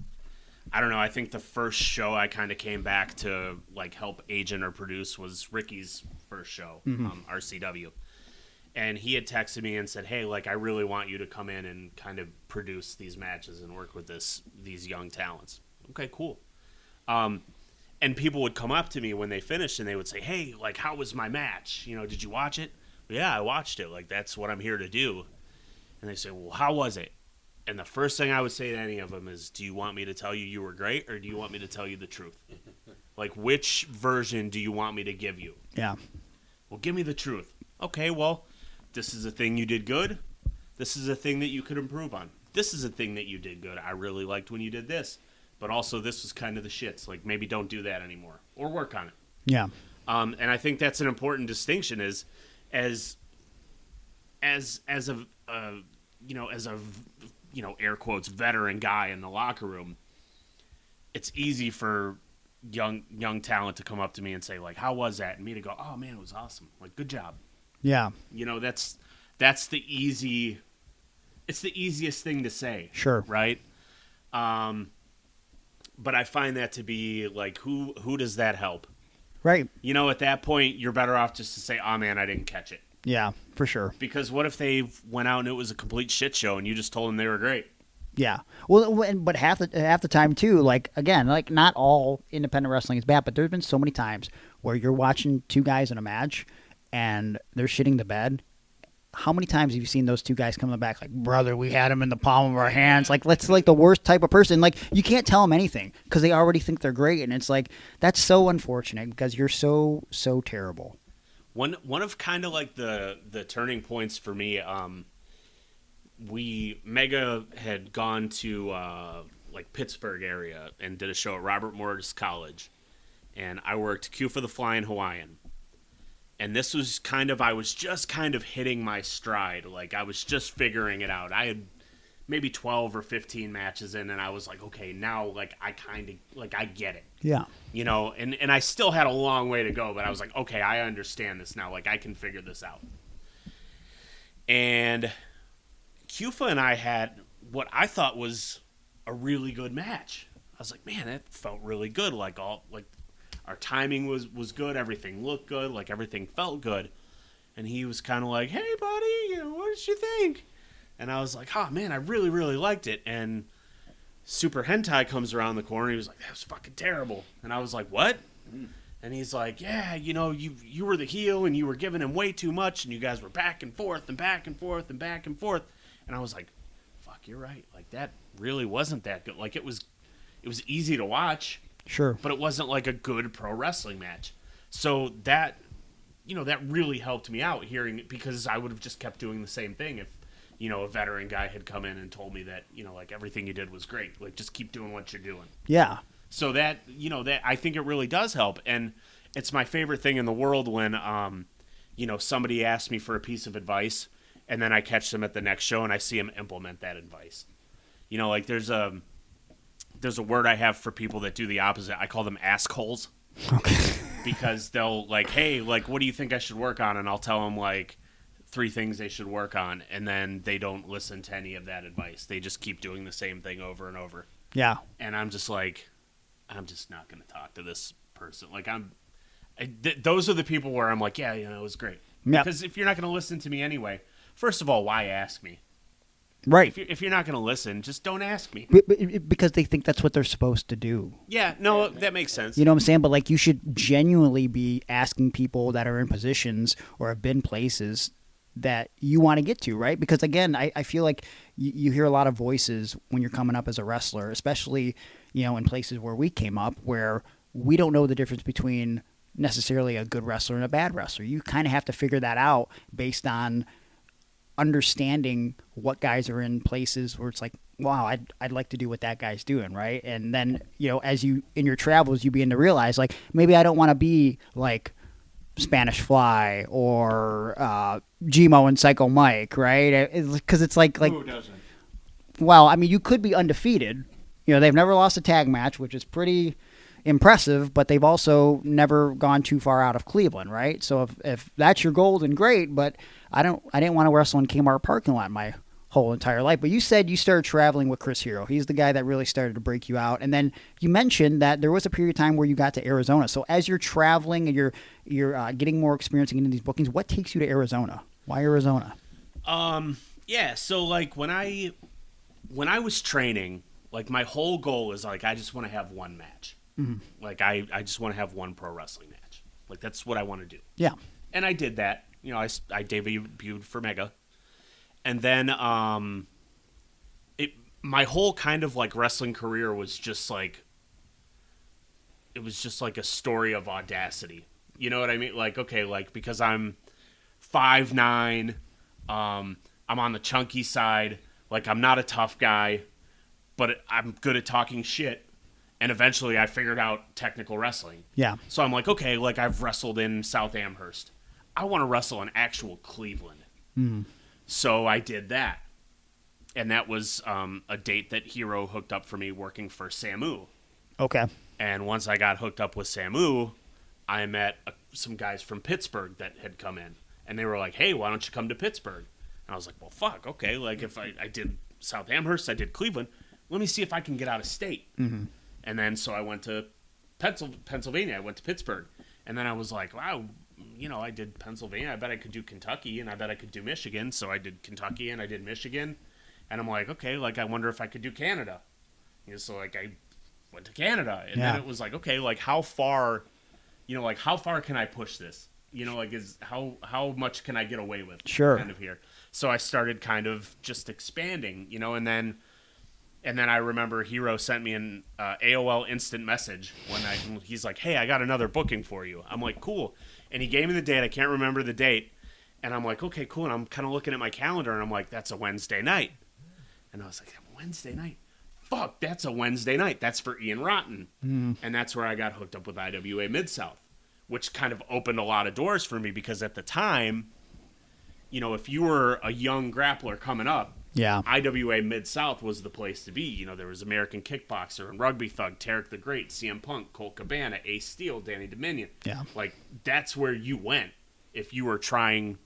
don't know, I think the first show I kind of came back to like help agent or produce was Ricky's first show, RCW. And he had texted me and said, hey, like, I really want you to come in and kind of produce these matches and work with these young talents. Okay, cool. And people would come up to me when they finished and they would say, hey, like, how was my match? Did you watch it? Yeah, I watched it. Like, that's what I'm here to do. And they say, well, how was it? And the first thing I would say to any of them is, do you want me to tell you were great, or do you want me to tell you the truth? Like, which version do you want me to give you? Yeah. Well, give me the truth. Okay, well, this is a thing you did good. This is a thing that you could improve on. This is a thing that you did good. I really liked when you did this. But also, this was kind of the shits. Like, maybe don't do that anymore, or work on it. Yeah. And I think that's an important distinction. Is as a air quotes veteran guy in the locker room, it's easy for young talent to come up to me and say, like, how was that? And me to go, oh man, it was awesome. Like, good job. Yeah. That's the easy. It's the easiest thing to say. Sure. Right. But I find that to be like, who does that help? Right. At that point, you're better off just to say, oh, man, I didn't catch it. Yeah, for sure. Because what if they went out and it was a complete shit show and you just told them they were great? Yeah. Well, but half the time, too, like, again, like, not all independent wrestling is bad, but there's been so many times where you're watching two guys in a match and they're shitting the bed. How many times have you seen those two guys come back like, brother, we had him in the palm of our hands? Like, that's like the worst type of person. Like, you can't tell them anything because they already think they're great. And it's like, that's so unfortunate because you're so terrible. One of kind of like the turning points for me, Mega had gone to like Pittsburgh area and did a show at Robert Morris College. And I worked Q for the Flying Hawaiian. And this was I was just kind of hitting my stride. Like, I was just figuring it out. I had maybe 12 or 15 matches in, and I was like, okay, now, like, I kind of, like, I get it. Yeah. And I still had a long way to go, but I was like, okay, I understand this now. Like, I can figure this out. And Cufa and I had what I thought was a really good match. I was like, man, that felt really good. Our timing was good. Everything looked good. Like, everything felt good. And he was kind of like, hey, buddy, what did you think? And I was like, oh, man, I really, really liked it. And Super Hentai comes around the corner. He was like, that was fucking terrible. And I was like, what? And he's like, yeah, you were the heel and you were giving him way too much. And you guys were back and forth and back and forth and back and forth. And I was like, fuck, you're right. Like, that really wasn't that good. Like, it was easy to watch. Sure. But it wasn't like a good pro wrestling match. So that really helped me out hearing it, because I would have just kept doing the same thing if, a veteran guy had come in and told me that, like, everything you did was great. Like, just keep doing what you're doing. Yeah. So that I think it really does help. And it's my favorite thing in the world when, somebody asks me for a piece of advice and then I catch them at the next show and I see them implement that advice. Like, there's a word I have for people that do the opposite. I call them assholes. Okay. Because they'll like, hey, like, what do you think I should work on? And I'll tell them, like, 3 things they should work on, and then they don't listen to any of that advice. They just keep doing the same thing over and over. Yeah. And I'm just like, I'm just not going to talk to this person. Like, those are the people where I'm like, yeah, it was great. Yep. Because if you're not going to listen to me anyway, first of all, why ask me? Right. If you're not going to listen, just don't ask me. Because they think that's what they're supposed to do. Yeah, no, that makes sense. You know what I'm saying? But like, you should genuinely be asking people that are in positions or have been places that you want to get to, right? Because again, I feel like you hear a lot of voices when you're coming up as a wrestler, especially, in places where we came up, where we don't know the difference between necessarily a good wrestler and a bad wrestler. You kind of have to figure that out based on understanding what guys are in places where it's like, wow, I'd like to do what that guy's doing, right? And then, as you, in your travels, you begin to realize, like, maybe I don't want to be like Spanish Fly or Gmo and Psycho Mike, right? Because it's like Who doesn't? Well, I mean, you could be undefeated. They've never lost a tag match, which is pretty impressive, but they've also never gone too far out of Cleveland, right? So if that's your goal, then great. But I didn't want to wrestle in Kmart parking lot my whole entire life. But you said you started traveling with Chris Hero. He's the guy that really started to break you out. And then you mentioned that there was a period of time where you got to Arizona. So as you're traveling and you're getting more experience and getting these bookings, what takes you to Arizona? Why Arizona? Yeah. So like when I was training, like my whole goal is like I just want to have one match. Mm-hmm. Like I just want to have one pro wrestling match. Like that's what I want to do. Yeah. And I did that. I debuted for Mega. And then my whole kind of like wrestling career was just like, it was just like a story of audacity. You know what I mean? Like, okay, like because I'm 5'9", I'm on the chunky side, like I'm not a tough guy, but I'm good at talking shit. And eventually I figured out technical wrestling. Yeah. So I'm like, okay, like I've wrestled in South Amherst. I want to wrestle in actual Cleveland. Mm. So I did that. And that was a date that Hero hooked up for me working for Samu. Okay. And once I got hooked up with Samu, I met some guys from Pittsburgh that had come in. And they were like, hey, why don't you come to Pittsburgh? And I was like, well, fuck, okay. Like if I did South Amherst, I did Cleveland. Let me see if I can get out of state. Mm-hmm. And then so I went to Pennsylvania. I went to Pittsburgh. And then I was like, wow, I did Pennsylvania. I bet I could do Kentucky, and I bet I could do Michigan. So I did Kentucky, and I did Michigan. And I'm like, okay, like I wonder if I could do Canada. So like I went to Canada. And then it was like, okay, like how far can I push this? Like how much can I get away with? Sure. Kind of here. So I started kind of just expanding, and then I remember Hero sent me an AOL instant message one night. And he's like, hey, I got another booking for you. I'm like, cool. And he gave me the date. I can't remember the date. And I'm like, okay, cool. And I'm kind of looking at my calendar, and I'm like, that's a Wednesday night. And I was like, Wednesday night? Fuck, that's a Wednesday night. That's for Ian Rotten. Mm. And that's where I got hooked up with IWA Mid-South, which kind of opened a lot of doors for me because at the time, if you were a young grappler coming up, IWA Mid-South was the place to be. There was American Kickboxer and Rugby Thug, Tarek the Great, CM Punk, Colt Cabana, Ace Steel, Danny Dominion. Yeah. Like, that's where you went if you were trying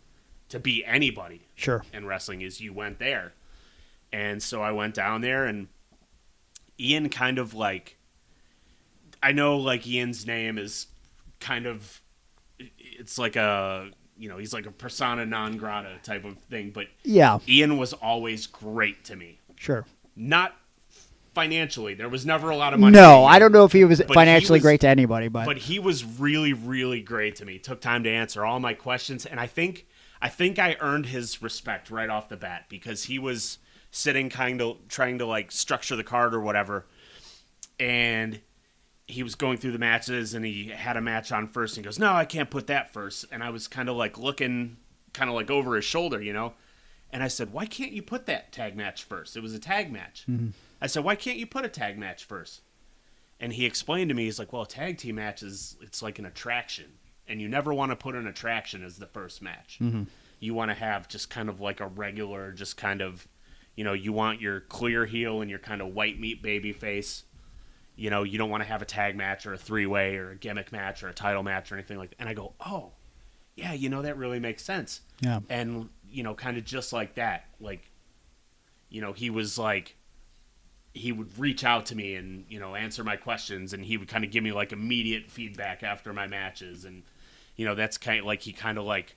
to be anybody. Sure. In wrestling is you went there. And so I went down there, and Ian kind of like, I know like Ian's name is kind of, it's like a, he's like a persona non grata type of thing, but Ian was always great to me. Sure. Not financially. There was never a lot of money. No, I don't know if he was financially great to anybody, but he was really, really great to me. Took time to answer all my questions, and I think I earned his respect right off the bat because he was sitting kind of trying to like structure the card or whatever, and he was going through the matches, and he had a match on first, and he goes, no, I can't put that first. And I was kind of like looking kind of like over his shoulder, and I said, why can't you put that tag match first? It was a tag match. Mm-hmm. I said, why can't you put a tag match first? And he explained to me, he's like, well, a tag team match it's like an attraction, and you never want to put an attraction as the first match. Mm-hmm. You want to have just kind of like a regular, just kind of, you want your clear heel and your kind of white meat baby face. You don't want to have a tag match or a three-way or a gimmick match or a title match or anything like that. And I go, oh. yeah, that really makes sense. Yeah. And, kind of just like that, like, he was like, he would reach out to me and, answer my questions, and he would kind of give me like immediate feedback after my matches. And, that's kind of like, he kind of like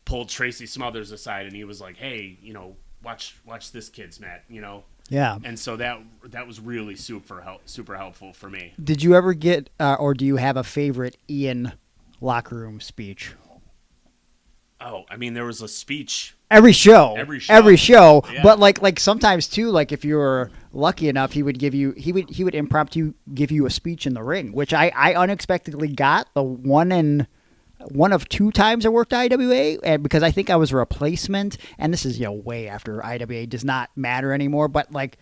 pulled Tracy Smothers aside and he was like, hey, watch this kid's match, Yeah. And so that was really super helpful for me. Did you ever get, or do you have a favorite Ian locker room speech? Oh, I mean, there was a speech. Every show. Yeah. But like sometimes too, like if you were lucky enough, he would impromptu give you a speech in the ring, which I unexpectedly got the one of 2 times I worked at IWA, and because I think I was a replacement, and this is way after IWA does not matter anymore, but like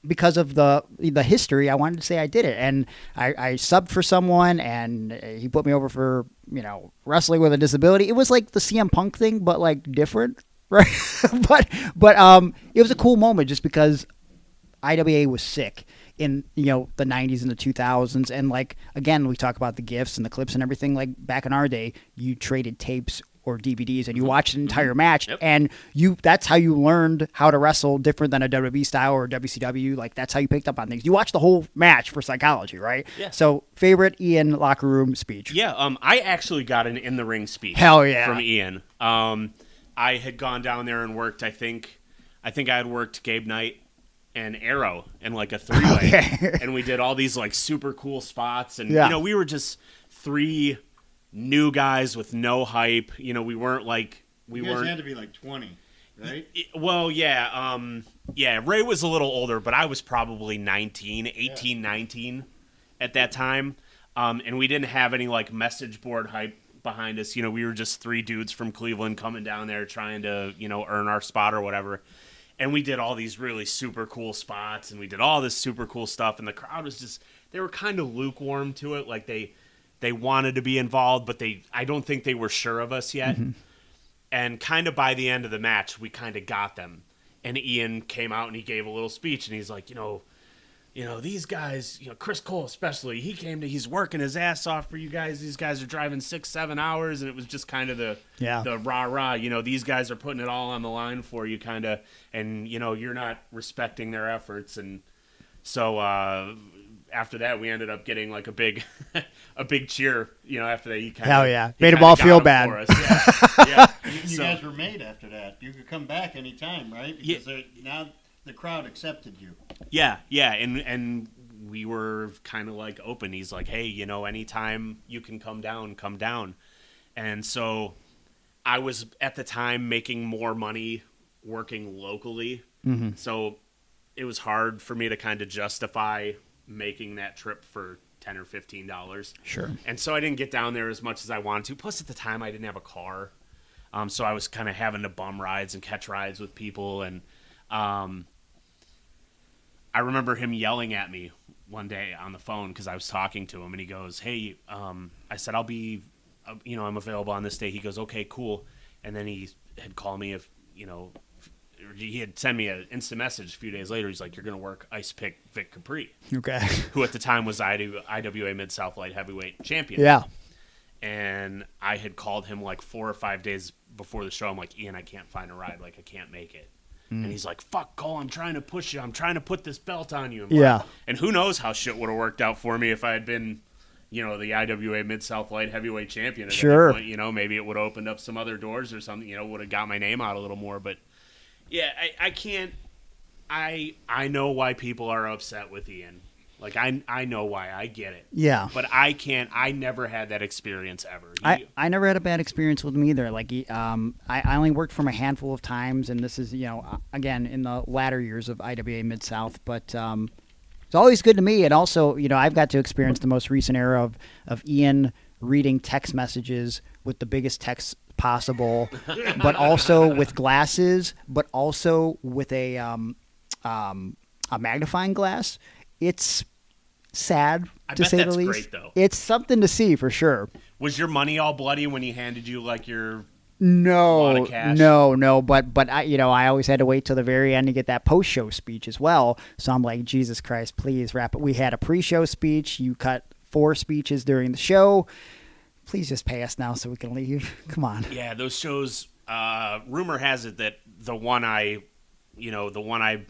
because of the history, I wanted to say I did it, and I subbed for someone, and he put me over for wrestling with a disability. It was like the CM Punk thing, but like different, right? but it was a cool moment just because IWA was sick in the 90s and the 2000s, and like again we talk about the gifts and the clips and everything. Like back in our day, you traded tapes or DVDs and you watched an entire match, Yep. and that's how you learned how to wrestle different than a WWE style or WCW. Like that's how you picked up on things. You watched the whole match for psychology, right? Yeah. So favorite Ian locker room speech? Yeah, I actually got an in-the-ring speech. Hell yeah. From Ian. I had gone down there and worked, I think I had worked Gabe Knight and Arrow in like a 3-way. Okay. And we did all these like super cool spots, and Yeah. we were just 3 new guys with no hype. We weren't like You guys had to be like 20, right? Well, yeah. Ray was a little older, but I was probably 18, 19 at that time. And we didn't have any like message board hype behind us. We were just 3 dudes from Cleveland coming down there trying to, earn our spot or whatever. And we did all these really super cool spots, and we did all this super cool stuff. And the crowd was just, they were kind of lukewarm to it. Like they wanted to be involved, but I don't think they were sure of us yet. Mm-hmm. And kind of by the end of the match, we kind of got them. And Ian came out and he gave a little speech, and he's like, these guys, Chris Kole especially, he's working his ass off for you guys. These guys are driving 6-7 hours, and it was just kind of the rah-rah. These guys are putting it all on the line for you, kind of, and, you're not respecting their efforts. And so after that, we ended up getting like a big cheer, after that. He kind of, hell yeah. Made them all feel bad. For us. Yeah. You guys were made after that. You could come back anytime, right? Because now the crowd accepted you. Yeah, and we were kind of like open. He's like, hey, anytime you can come down. And so I was at the time making more money working locally. Mm-hmm. So it was hard for me to kind of justify making that trip for $10 or $15. Sure. And so I didn't get down there as much as I wanted to. Plus at the time I didn't have a car. So I was kind of having to bum rides and catch rides with people. And I remember him yelling at me one day on the phone because I was talking to him, and he goes, hey, I said, I'll be, I'm available on this day. He goes, okay, cool. And then he had called me if, he had sent me an instant message a few days later. He's like, you're going to work Ice Pick Vic Capri. Okay. Who at the time was IWA Mid-South Light Heavyweight Champion. Yeah. And I had called him like 4 or 5 days before the show. I'm like, Ian, I can't find a ride. Like, I can't make it. And he's like, fuck, Cole, I'm trying to push you. I'm trying to put this belt on you. Yeah. And who knows how shit would have worked out for me if I had been, the IWA Mid-South Light Heavyweight Champion at sure. that point. Maybe it would have opened up some other doors or something, would have got my name out a little more. But, yeah, I can't – I know why people are upset with Ian. Like, I know why. I get it. Yeah. But I can't – I never had that experience ever. I never had a bad experience with him either. Like, I only worked for him a handful of times, and this is, again, in the latter years of IWA Mid-South. But it's always good to me. And also, I've got to experience the most recent era of Ian reading text messages with the biggest text possible, but also with glasses, but also with a magnifying glass. It's sad, to say the least. Great, though. It's something to see for sure. Was your money all bloody when he handed you like your No, wad of cash? No. But I always had to wait till the very end to get that post-show speech as well. So I'm like, Jesus Christ, please wrap it. We had a pre-show speech. You cut 4 speeches during the show. Please just pay us now so we can leave. Come on. Yeah, those shows. Rumor has it that the one I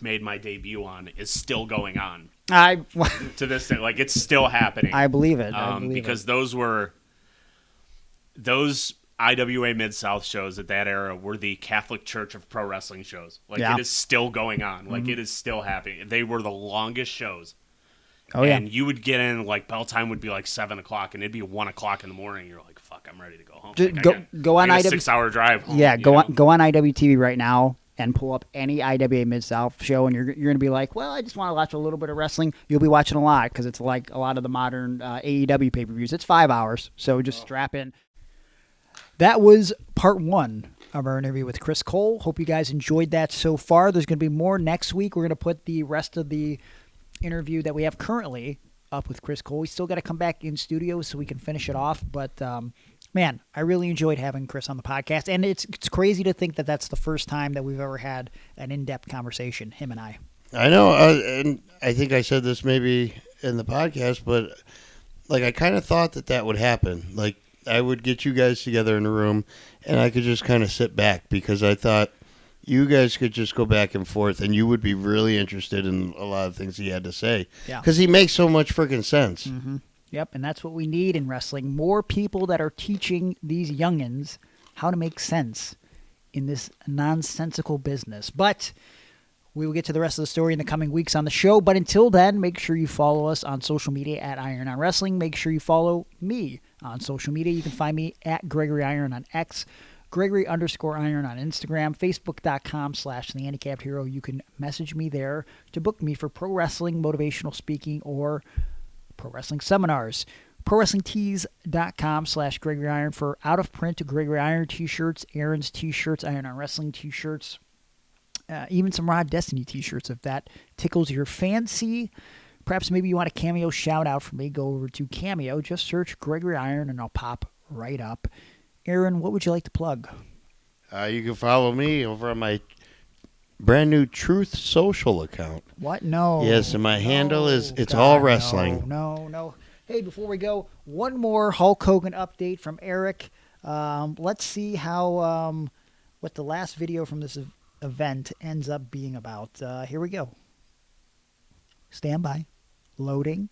made my debut on is still going on to this day. Like, it's still happening. I believe it. Because those IWA Mid-South shows at that era were the Catholic Church of pro wrestling shows. Like, it is still going on. Like, it is still happening. They were the longest shows. Oh, yeah. And you would get in, like, bell time would be like 7 o'clock, and it'd be 1 o'clock in the morning. You're like, fuck, I'm ready to go home. Just Like, go on I got a IW. 6-hour drive home. Yeah, go on IWTV right now and pull up any IWA Mid-South show, and you're going to be like, well, I just want to watch a little bit of wrestling. You'll be watching a lot because it's like a lot of the modern AEW pay-per-views. It's 5 hours, so just strap in. That was part 1 of our interview with Chris Kole. Hope you guys enjoyed that so far. There's going to be more next week. We're going to put the rest of the interview that we have currently up with Chris Kole. We still got to come back in studio so we can finish it off, but man, I really enjoyed having Chris on the podcast, and it's crazy to think that that's the first time that we've ever had an in-depth conversation, him and I. I know, and I think I said this maybe in the podcast, but like I kind of thought that would happen. Like, I would get you guys together in a room, and I could just kind of sit back because I thought you guys could just go back and forth, and you would be really interested in a lot of things he had to say. Yeah. Because he makes so much freaking sense. Mm-hmm. Yep, and that's what we need in wrestling. More people that are teaching these youngins how to make sense in this nonsensical business. But we will get to the rest of the story in the coming weeks on the show. But until then, make sure you follow us on social media at Iron on Wrestling. Make sure you follow me on social media. You can find me at Gregory Iron on X, Gregory_Iron on Instagram, Facebook.com/The Handicapped Hero. You can message me there to book me for pro wrestling, motivational speaking, or pro wrestling seminars. ProWrestlingTees.com/Gregory Iron for out of print Gregory Iron t-shirts, Aaron's t-shirts, Iron on Wrestling t-shirts, even some Rod Destiny t-shirts if that tickles your fancy. Perhaps maybe you want a Cameo shout out from me. Go over to Cameo, just search Gregory Iron and I'll pop right up. Aaron, what would you like to plug? You can follow me over on my brand new Truth Social account. What? No. Yes, and my handle is It's God, All Wrestling. No. Hey, before we go, one more Hulk Hogan update from Eric. Let's see how what the last video from this event ends up being about. Here we go. Stand by. Loading.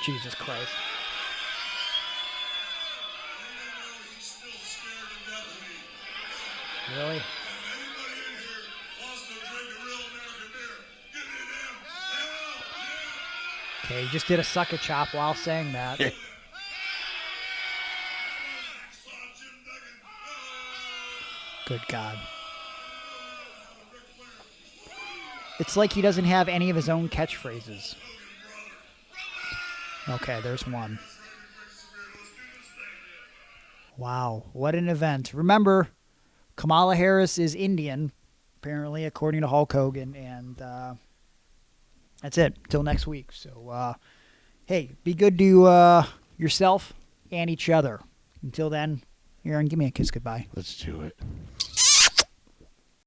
Jesus Christ. Really? Okay, he just did a sucker chop while saying that. Good God. It's like he doesn't have any of his own catchphrases. Okay, there's one. Wow, what an event. Remember, Kamala Harris is Indian, apparently, according to Hulk Hogan, and that's it. Till next week. So, hey, be good to yourself and each other. Until then, Aaron, give me a kiss goodbye. Let's do it.